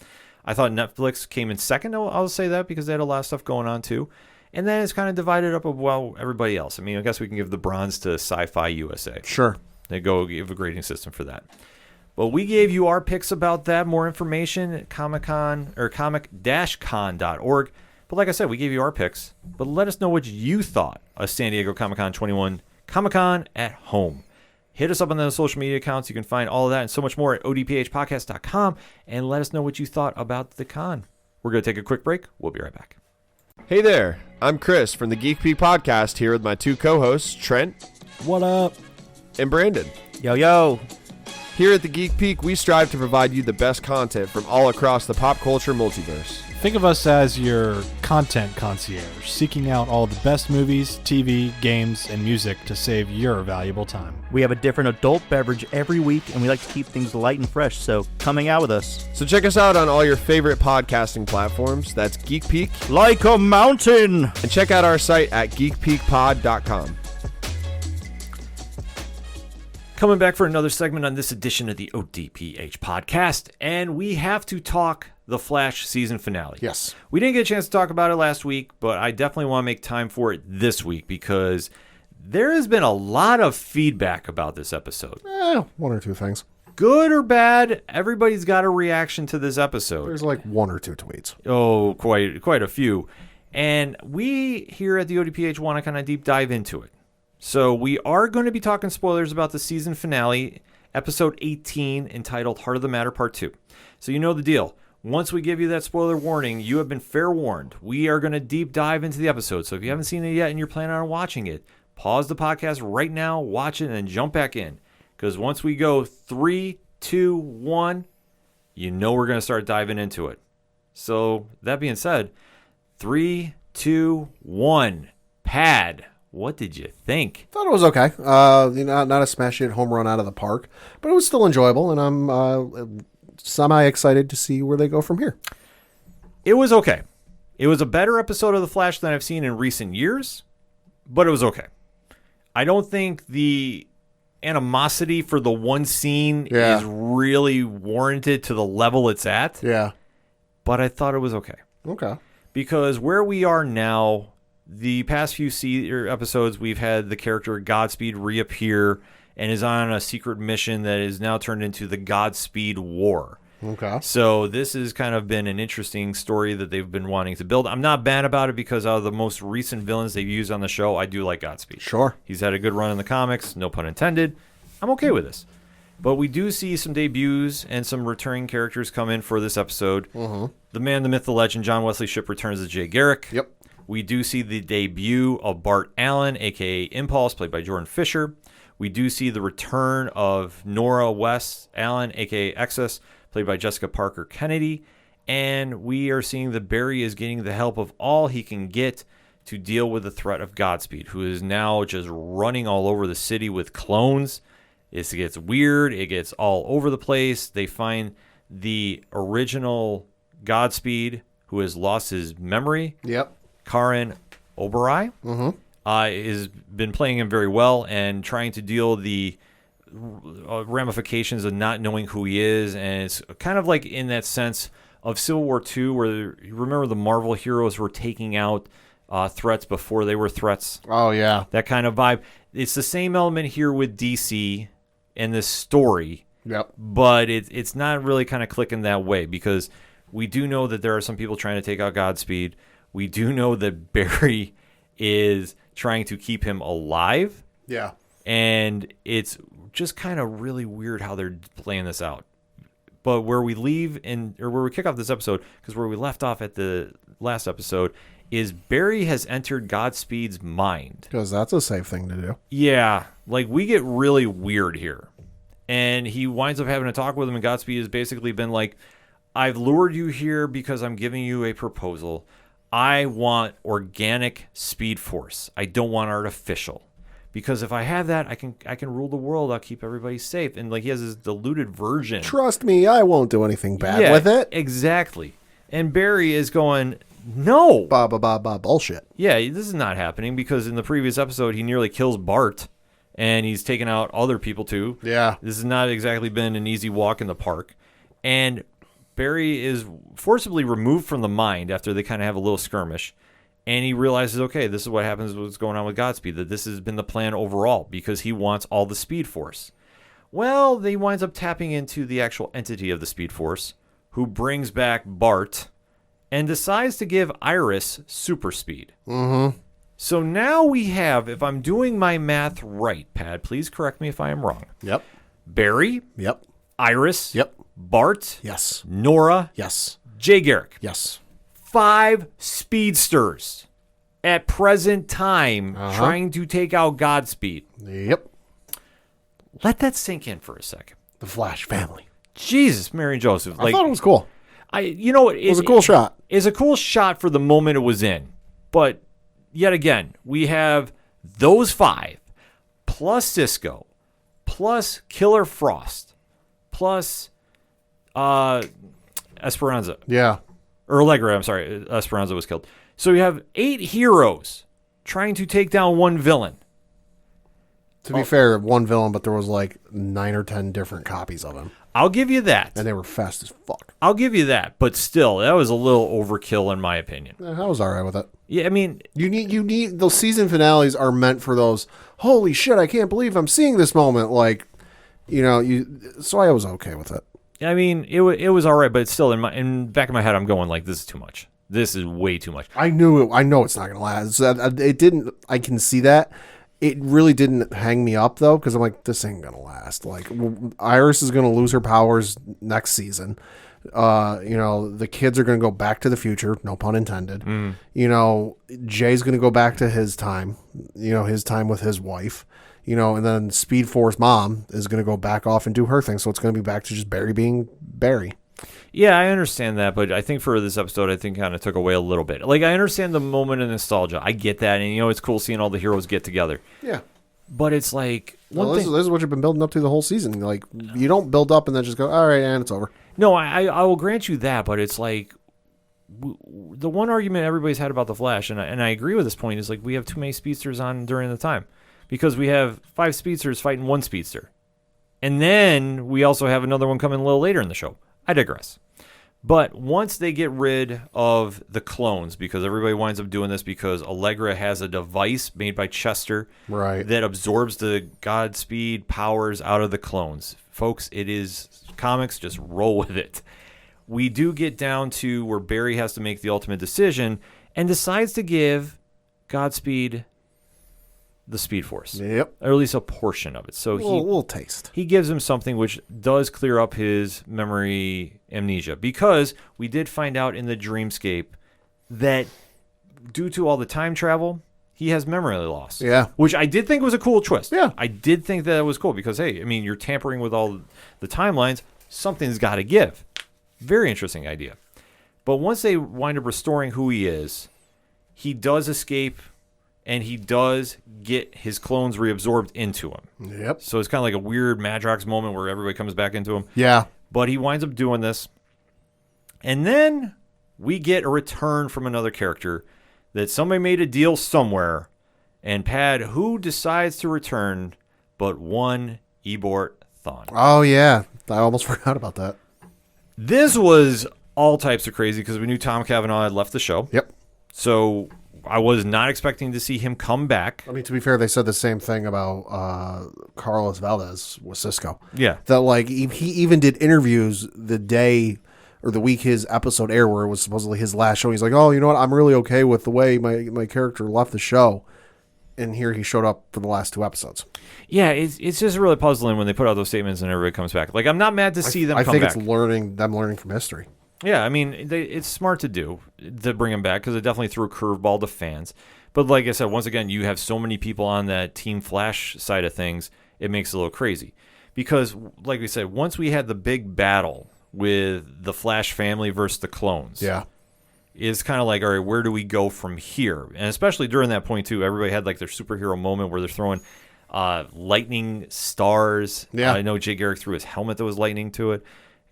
I thought Netflix came in second. I'll say that because they had a lot of stuff going on too. And then it's kind of divided up of, everybody else. I mean, I guess we can give the bronze to Sci-Fi USA. Sure. They go give a grading system for that. But we gave you our picks about that. More information at Comic-Con or comic-con.org. But like I said, we gave you our picks. But let us know what you thought of San Diego Comic-Con 21 Comic-Con at Home. Hit us up on those social media accounts. You can find all of that and so much more at odphpodcast.com. And let us know what you thought about the con. We're going to take a quick break. We'll be right back. Hey there, I'm Chris from the Geek Peak Podcast here with my 2 co-hosts, Trent. What up? And Brandon. Yo. Here at the Geek Peak, we strive to provide you the best content from all across the pop culture multiverse. Think of us as your content concierge, seeking out all the best movies, TV, games, and music to save your valuable time. We have a different adult beverage every week, and we like to keep things light and fresh, so come hang out with us. So check us out on all your favorite podcasting platforms. That's Geek Peak. Like a mountain! And check out our site at geekpeakpod.com. Coming back for another segment on this edition of the ODPH podcast, and we have to talk the Flash season finale. Yes. We didn't get a chance to talk about it last week, but I definitely want to make time for it this week because there has been a lot of feedback about this episode. 1 or 2 things. Good or bad, everybody's got a reaction to this episode. There's like 1 or 2 tweets. Oh, quite a few. And we here at the ODPH want to kind of deep dive into it. So we are going to be talking spoilers about the season finale, episode 18, entitled Heart of the Matter Part 2. So you know the deal. Once we give you that spoiler warning, you have been fair warned. We are going to deep dive into the episode. So if you haven't seen it yet and you're planning on watching it, pause the podcast right now, watch it, and then jump back in. Because once we go 3, 2, 1, you know we're going to start diving into it. So that being said, 3, 2, 1, Pad. What did you think? Thought it was okay. Not a smash hit home run out of the park, but it was still enjoyable, and I'm semi-excited to see where they go from here. It was okay. It was a better episode of The Flash than I've seen in recent years, but it was okay. I don't think the animosity for the one scene is really warranted to the level it's at. Yeah. But I thought it was okay. Okay. Because where we are now, the past few episodes, we've had the character Godspeed reappear and is on a secret mission that is now turned into the Godspeed War. Okay. So this has kind of been an interesting story that they've been wanting to build. I'm not bad about it because out of the most recent villains they've used on the show, I do like Godspeed. Sure. He's had a good run in the comics, no pun intended. I'm okay with this. But we do see some debuts and some returning characters come in for this episode. The man, the myth, the legend, John Wesley Shipp returns as Jay Garrick. Yep. We do see the debut of Bart Allen, a.k.a. Impulse, played by Jordan Fisher. We do see the return of Nora West Allen, a.k.a. Excess, played by Jessica Parker Kennedy. And we are seeing that Barry is getting the help of all he can get to deal with the threat of Godspeed, who is now just running all over the city with clones. It gets weird. It gets all over the place. They find the original Godspeed, who has lost his memory. Yep. Karan Oberoi has been playing him very well and trying to deal the ramifications of not knowing who he is. And it's kind of like in that sense of Civil War II, where you remember the Marvel heroes were taking out threats before they were threats. Oh, yeah. That kind of vibe. It's the same element here with DC in this story, Yep. but it's not really kind of clicking that way, because we do know that there are some people trying to take out Godspeed. We do know that Barry is trying to keep him alive, Yeah. and it's just kind of really weird how they're playing this out. But where we where we kick off this episode, because where we left off at the last episode, is Barry has entered Godspeed's mind. Because that's a safe thing to do. Yeah, like we get really weird here. And he winds up having a talk with him, and Godspeed has basically been like, I've lured you here because I'm giving you a proposal. I want organic Speed Force. I don't want artificial. Because if I have that, I can rule the world. I'll keep everybody safe. And like he has this diluted version. Trust me, I won't do anything bad with it. Exactly. And Barry is going, no. Bullshit. Yeah, this is not happening, because in the previous episode, he nearly kills Bart, and he's taken out other people too. Yeah. This has not exactly been an easy walk in the park. And Barry is forcibly removed from the mind after they kind of have a little skirmish. And he realizes, okay, this is what happens, what's going on with Godspeed, that this has been the plan overall, because he wants all the Speed Force. Well, he winds up tapping into the actual entity of the Speed Force, who brings back Bart and decides to give Iris super speed. Mm-hmm. So now we have, if I'm doing my math right, Pad, please correct me if I am wrong. Yep. Barry, Yep. Iris, Yep. Bart, Yes. Nora, Yes. Jay Garrick. Yes. 5 speedsters at present time trying to take out Godspeed. Yep. Let that sink in for a second. The Flash family. Jesus, Mary and Joseph. I thought it was cool. It was a cool shot. It's a cool shot for the moment it was in. But yet again, we have those 5 plus Cisco plus Killer Frost plus Esperanza. Yeah. Or Allegra, I'm sorry. Esperanza was killed. So you have 8 heroes trying to take down one villain. To be fair, one villain, but there was like 9 or 10 different copies of him. I'll give you that. And they were fast as fuck. I'll give you that. But still, that was a little overkill in my opinion. I was all right with it. Yeah, I mean, You need those season finales are meant for those, holy shit, I can't believe I'm seeing this moment. Like, so I was okay with it. it was all right, but it's still in back of my head, I'm going like, this is too much. This is way too much. I know it's not going to last. It didn't, I can see that. It really didn't hang me up, though, because I'm like, this ain't going to last. Like, Iris is going to lose her powers next season. The kids are going to go back to the future, no pun intended. Jay's going to go back to his time, his time with his wife, and then Speed Force mom is going to go back off and do her thing. So it's going to be back to just Barry being Barry. Yeah, I understand that, but I think for this episode, I think kind of took away a little bit. Like, I understand the moment of nostalgia. I get that, and it's cool seeing all the heroes get together. Yeah. But it's like, this is what you've been building up to the whole season. Like, you don't build up and then just go, all right, and it's over. No, I will grant you that, but it's like, the one argument everybody's had about The Flash, and I agree with this point, is like, we have too many speedsters on during the time. Because we have 5 speedsters fighting 1 speedster. And then we also have another one coming a little later in the show. I digress. But once they get rid of the clones, because everybody winds up doing this because Allegra has a device made by Chester that absorbs the Godspeed powers out of the clones. Folks, it is comics, just roll with it. We do get down to where Barry has to make the ultimate decision and decides to give Godspeed the Speed Force, Yep. or at least a portion of it. So A little taste. he gives him something which does clear up his memory amnesia, because we did find out in the dreamscape that due to all the time travel, he has memory loss. Yeah. Which I did think was a cool twist. Yeah. I did think that was cool because, hey, I mean, you're tampering with all the timelines. Something's got to give. Very interesting idea. But once they wind up restoring who he is, he does escape, and he does get his clones reabsorbed into him. Yep. So it's kind of like a weird Madrox moment where everybody comes back into him. Yeah. But he winds up doing this. And then we get a return from another character that somebody made a deal somewhere. And Pad, who decides to return but one Ebort Thawne. Oh, yeah. I almost forgot about that. This was all types of crazy because we knew Tom Cavanaugh had left the show. Yep. So I was not expecting to see him come back. I mean, to be fair, they said the same thing about Carlos Valdez with Cisco. Yeah. That, like, he even did interviews the day or the week his episode aired, where it was supposedly his last show. He's like, oh, you know what? I'm really okay with the way my character left the show. And here he showed up for the last 2 episodes. Yeah, it's just really puzzling when they put out those statements and everybody comes back. Like, I'm not mad to see them I come think back. it's them learning from history. Yeah, I mean, it's smart to do, to bring him back, because it definitely threw a curveball to fans. But like I said, once again, you have so many people on that Team Flash side of things, it makes it a little crazy. Because, like we said, once we had the big battle with the Flash family versus the clones, Yeah. is kind of like, all right, where do we go from here? And especially during that point, too, everybody had like their superhero moment where they're throwing lightning stars. Yeah. I know Jay Garrick threw his helmet that was lightning to it.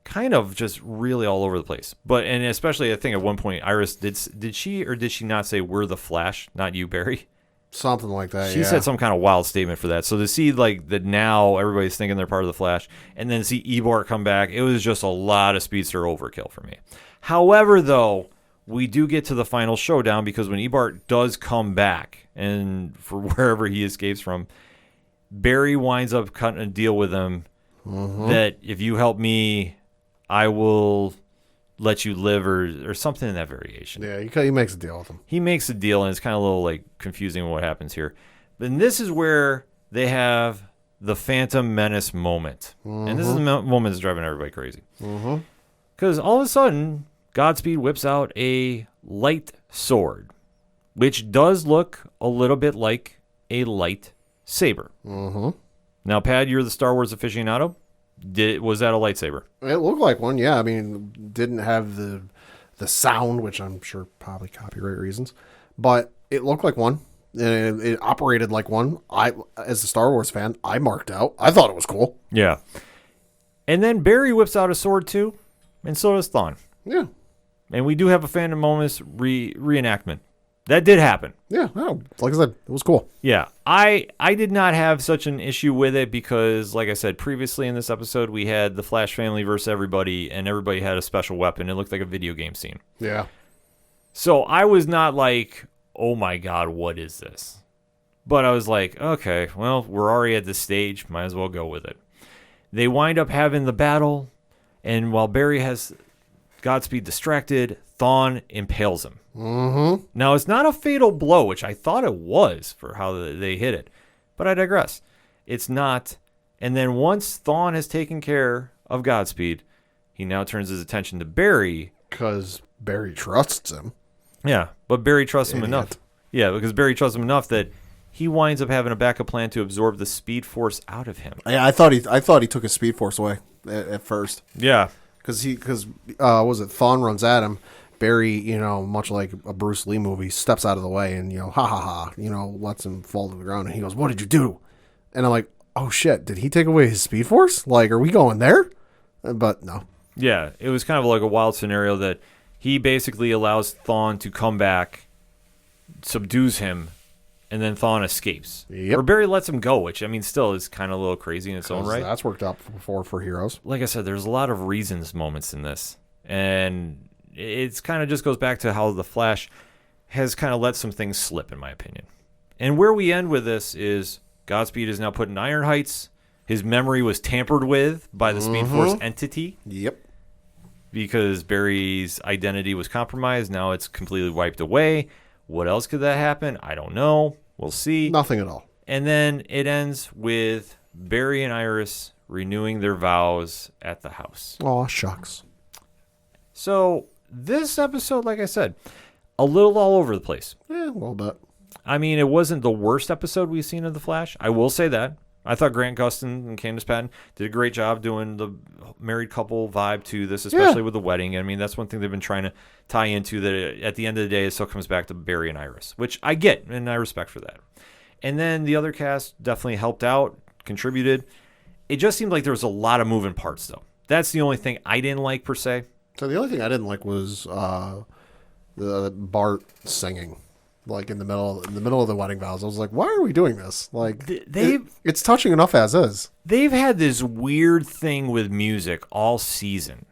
Kind of just really all over the place. But, and especially, I think at one point, Iris, did she or did she not say, we're the Flash, not you, Barry? Something like that, She said some kind of wild statement for that. So to see like that now everybody's thinking they're part of the Flash, and then see Ebort come back, it was just a lot of speedster overkill for me. However, though, we do get to the final showdown, because when Ebort does come back, and for wherever he escapes from, Barry winds up cutting a deal with him that if you help me, I will let you live, or something in that variation. Yeah, he makes a deal with him. He makes a deal, and it's kind of a little like confusing what happens here. But this is where they have the Phantom Menace moment. And this is the moment that's driving everybody crazy. Because all of a sudden, Godspeed whips out a light sword, which does look a little bit like a light saber. Now, Pad, you're the Star Wars aficionado. Was that a lightsaber? It looked like one, yeah. I mean, didn't have the sound, which I'm sure probably copyright reasons, but it looked like one. And it operated like one. As a Star Wars fan, I marked out. I thought it was cool. Yeah. And then Barry whips out a sword too, and so does Thawne. Yeah. And we do have a Phantom Moments reenactment. That did happen. Yeah. No, like I said, it was cool. Yeah. I did not have such an issue with it because, like I said, previously in this episode, we had the Flash family versus everybody, and everybody had a special weapon. It looked like a video game scene. Yeah. So I was not like, oh my God, what is this? But I was like, okay, well, we're already at this stage. Might as well go with it. They wind up having the battle, and while Barry has Godspeed distracted, Thawne impales him. Now, it's not a fatal blow, which I thought it was for how they hit it. But I digress. It's not. And then once Thawne has taken care of Godspeed, he now turns his attention to Barry. Because Barry trusts him. Yeah, but Barry trusts him Idiot. enough. Yeah, because Barry trusts him enough that he winds up having a backup plan to absorb the Speed Force out of him. Yeah, I thought he took his Speed Force away at first. Yeah. Because Thawne runs at him. Barry, much like a Bruce Lee movie, steps out of the way and, lets him fall to the ground. And he goes, "What did you do?" And I'm like, oh, shit, did he take away his Speed Force? Like, are we going there? But no. Yeah, it was kind of like a wild scenario that he basically allows Thawne to come back, subdues him, and then Thawne escapes. Yep. Or Barry lets him go, which, I mean, still is kind of a little crazy in its own right. That's worked out before for heroes. Like I said, there's a lot of reasons moments in this. And it's kind of just goes back to how the Flash has kind of let some things slip, in my opinion. And where we end with this is Godspeed is now put in Iron Heights. His memory was tampered with by the Speed Force entity. Yep. Because Barry's identity was compromised. Now it's completely wiped away. What else could that happen? I don't know. We'll see. Nothing at all. And then it ends with Barry and Iris renewing their vows at the house. Aw, shucks. So this episode, like I said, a little all over the place. Yeah, a little bit. I mean, it wasn't the worst episode we've seen of The Flash. I will say that. I thought Grant Gustin and Candace Patton did a great job doing the married couple vibe to this, especially with the wedding. I mean, that's one thing they've been trying to tie into, that at the end of the day, it still comes back to Barry and Iris, which I get, and I respect for that. And then the other cast definitely helped out, contributed. It just seemed like there was a lot of moving parts, though. That's the only thing I didn't like, per se. So the only thing I didn't like was the Bart singing, like in the middle of the wedding vows. I was like, why are we doing this? Like, it's touching enough as is. They've had this weird thing with music all season,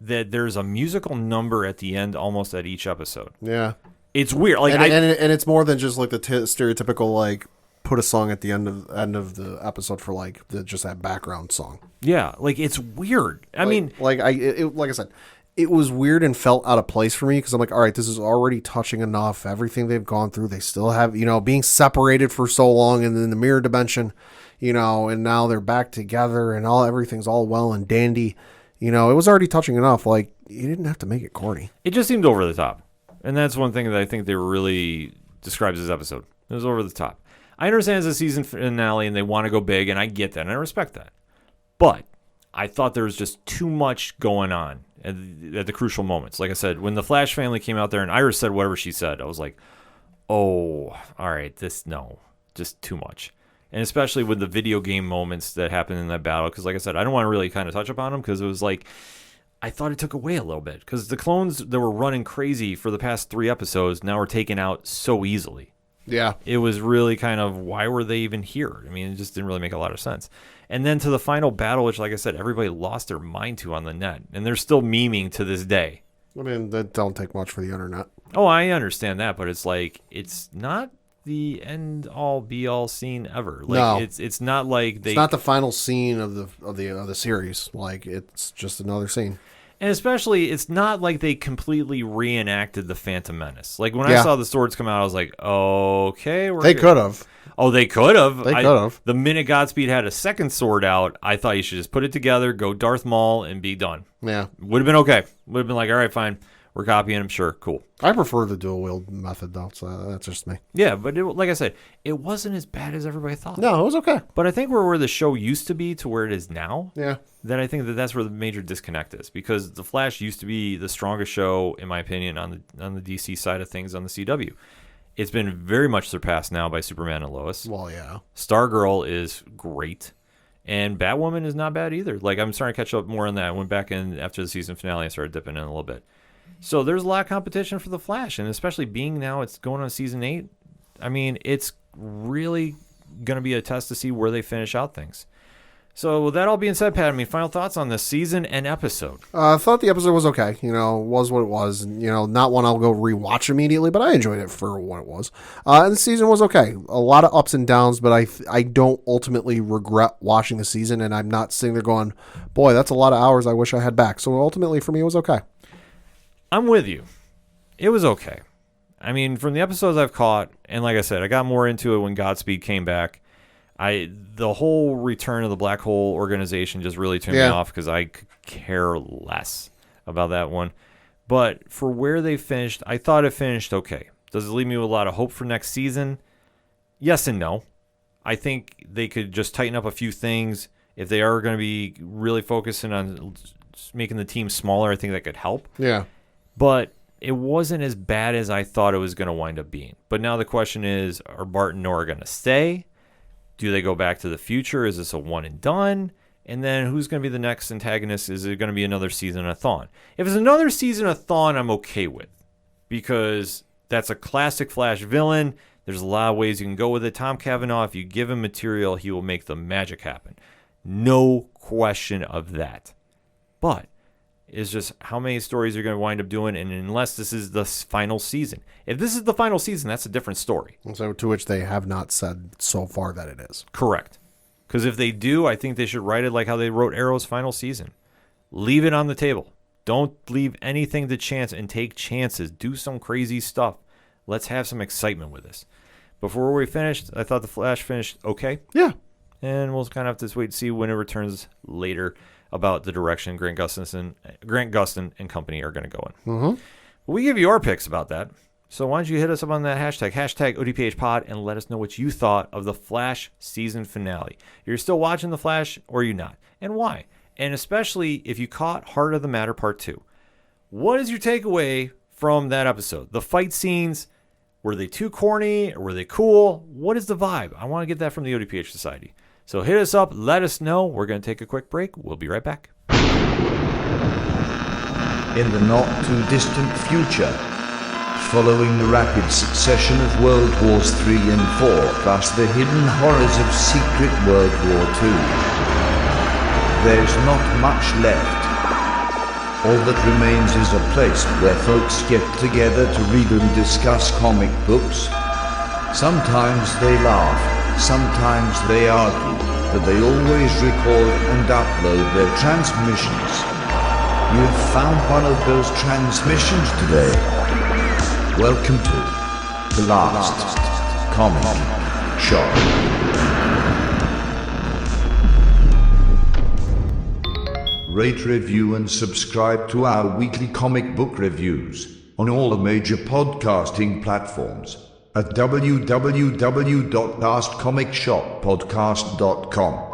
that there's a musical number at the end almost at each episode. Yeah, it's weird. Like, and it's more than just like the stereotypical like put a song at the end of the episode for like just that background song. Yeah, like it's weird. I mean, like I said, it was weird and felt out of place for me because I'm like, all right, this is already touching enough. Everything they've gone through, they still have, being separated for so long, and then the mirror dimension, and now they're back together, and everything's all well and dandy. It was already touching enough. Like, you didn't have to make it corny. It just seemed over the top, and that's one thing that I think they really describes this episode. It was over the top. I understand it's a season finale and they want to go big, and I get that, and I respect that. But I thought there was just too much going on at the crucial moments. Like I said, when the Flash family came out there and Iris said whatever she said, I was like, oh, all right, just too much. And especially with the video game moments that happened in that battle, because like I said, I don't want to really kind of touch upon them because it was like, I thought it took away a little bit because the clones that were running crazy for the past 3 episodes now were taken out so easily. Yeah. It was really kind of, why were they even here? I mean, it just didn't really make a lot of sense. And then to the final battle, which, like I said, everybody lost their mind to on the net. And they're still memeing to this day. I mean, that don't take much for the internet. Oh, I understand that, but it's like, it's not the end-all, be-all scene ever. Like, no. It's not like they... It's not the final scene of the series. Like, it's just another scene. And especially, it's not like they completely reenacted the Phantom Menace. Like, when I saw the swords come out, I was like, okay, they could have. Oh, they could have. They could have. The minute Godspeed had a second sword out, I thought you should just put it together, go Darth Maul, and be done. Yeah. Would have been okay. Would have been like, all right, fine. We're copying him. Sure, cool. I prefer the dual wield method, though, so that's just me. Yeah, but like I said, it wasn't as bad as everybody thought. No, it was okay. But I think we're where the show used to be to where it is now. Yeah. Then I think that's where the major disconnect is, because The Flash used to be the strongest show, in my opinion, on the DC side of things on the CW. It's been very much surpassed now by Superman and Lois. Well, yeah. Stargirl is great, and Batwoman is not bad either. Like, I'm starting to catch up more on that. I went back in after the season finale and started dipping in a little bit. So there's a lot of competition for The Flash, and especially being now it's going on season 8. I mean, it's really going to be a test to see where they finish out things. So with that all being said, Pat, final thoughts on this season and episode? I thought the episode was okay. Was what it was. Not one I'll go rewatch immediately, but I enjoyed it for what it was. And the season was okay. A lot of ups and downs, but I don't ultimately regret watching the season, and I'm not sitting there going, boy, that's a lot of hours I wish I had back. So ultimately, for me, it was okay. I'm with you. It was okay. I mean, from the episodes I've caught, and like I said, I got more into it when Godspeed came back. The whole return of the Black Hole organization just really turned me off because I could care less about that one. But for where they finished, I thought it finished okay. Does it leave me with a lot of hope for next season? Yes and no. I think they could just tighten up a few things. If they are going to be really focusing on making the team smaller, I think that could help. Yeah. But it wasn't as bad as I thought it was going to wind up being. But now the question is, are Bart and Nora going to stay? Do they go back to the future? Is this a one and done? And then who's going to be the next antagonist? Is it going to be another season of Thawne? If it's another season of Thawne, I'm okay with, because that's a classic Flash villain. There's a lot of ways you can go with it. Tom Cavanaugh, if you give him material, he will make the magic happen. No question of that. But it's just how many stories you're going to wind up doing, and unless this is the final season. If this is the final season, that's a different story. So to which they have not said so far that it is. Correct. Because if they do, I think they should write it like how they wrote Arrow's final season. Leave it on the table. Don't leave anything to chance and take chances. Do some crazy stuff. Let's have some excitement with this. before we finished, I thought The Flash finished okay. Yeah. And we'll kind of have to wait and see when it returns later about the direction Grant Gustin and company are going to go in. Mm-hmm. We give you our picks about that. So why don't you hit us up on that hashtag ODPHpod, and let us know what you thought of the Flash season finale. You're still watching The Flash, or are you not? And why? And especially if you caught Heart of the Matter Part 2. What is your takeaway from that episode? The fight scenes, were they too corny, or were they cool? What is the vibe? I want to get that from the ODPH Society. So hit us up, let us know. We're going to take a quick break. We'll be right back. In the not-too-distant future, following the rapid succession of World Wars III and IV, plus the hidden horrors of secret World War II, there's not much left. All that remains is a place where folks get together to read and discuss comic books. Sometimes they laugh, sometimes they argue, but they always record and upload their transmissions. You have found one of those transmissions today. Welcome to the last comic shop. Rate, review, and subscribe to our weekly comic book reviews on all the major podcasting platforms at www.lastcomicshoppodcast.com.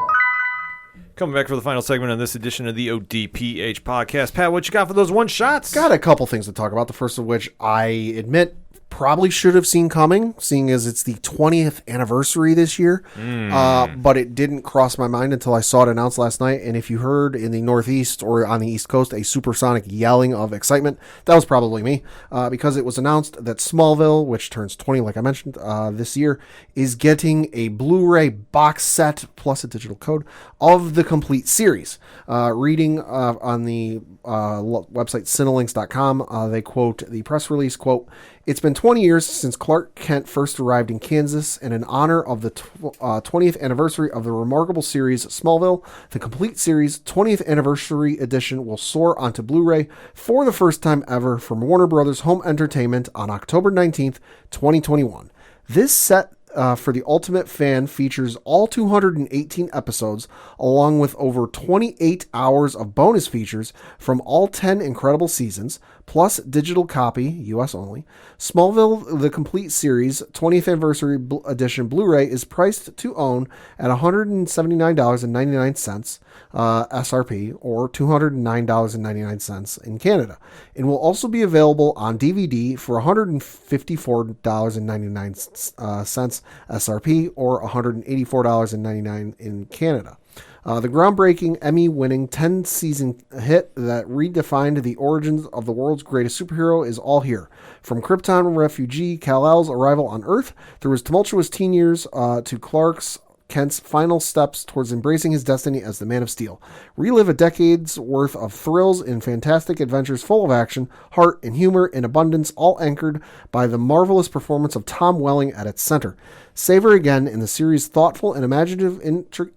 Coming back for the final segment on this edition of the ODPH podcast. Pat, what you got for those one-shots? Got a couple things to talk about. The first of which I admit probably should have seen coming, seeing as it's the 20th anniversary this year. But it didn't cross my mind until I saw it announced last night. And if you heard in the Northeast or on the East Coast a supersonic yelling of excitement, that was probably me, because it was announced that Smallville, which turns 20, like I mentioned, this year, is getting a Blu-ray box set plus a digital code of the complete series. Reading on the website Cinelinx.com, they quote the press release, quote, "It's been 20 years since Clark Kent first arrived in Kansas, and in honor of the 20th anniversary of the remarkable series Smallville, the complete series 20th anniversary edition will soar onto Blu-ray for the first time ever from Warner Brothers Home Entertainment on October 19th, 2021. This set for the ultimate fan features all 218 episodes, along with over 28 hours of bonus features from all 10 incredible seasons, plus digital copy, US only. Smallville, the complete series, 20th anniversary edition Blu-ray is priced to own at $179.99 SRP, or $209.99 in Canada, and will also be available on DVD for $154.99 SRP, or $184.99 in Canada. The groundbreaking, Emmy-winning 10-season hit that redefined the origins of the world's greatest superhero is all here. From Krypton refugee Kal-El's arrival on Earth, through his tumultuous teen years, to Kent's final steps towards embracing his destiny as the Man of Steel. Relive a decade's worth of thrills and fantastic adventures full of action, heart, and humor in abundance, all anchored by the marvelous performance of Tom Welling at its center. Savor again in the series' thoughtful and imaginative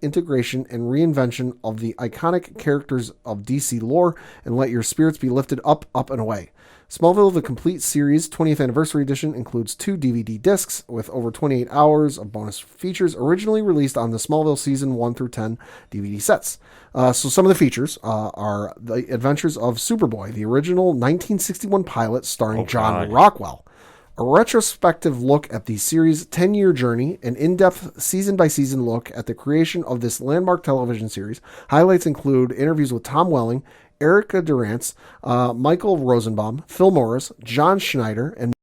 integration and reinvention of the iconic characters of DC lore, and let your spirits be lifted up, up, and away. Smallville, the complete series 20th anniversary edition, includes 2 DVD discs with over 28 hours of bonus features originally released on the Smallville season 1 through 10 DVD sets. So some of the features are the adventures of Superboy, the original 1961 pilot starring John Rockwell. A retrospective look at the series' 10-year journey, an in-depth season-by-season look at the creation of this landmark television series. Highlights include interviews with Tom Welling, Erica Durance, Michael Rosenbaum, Phil Morris, John Schneider, and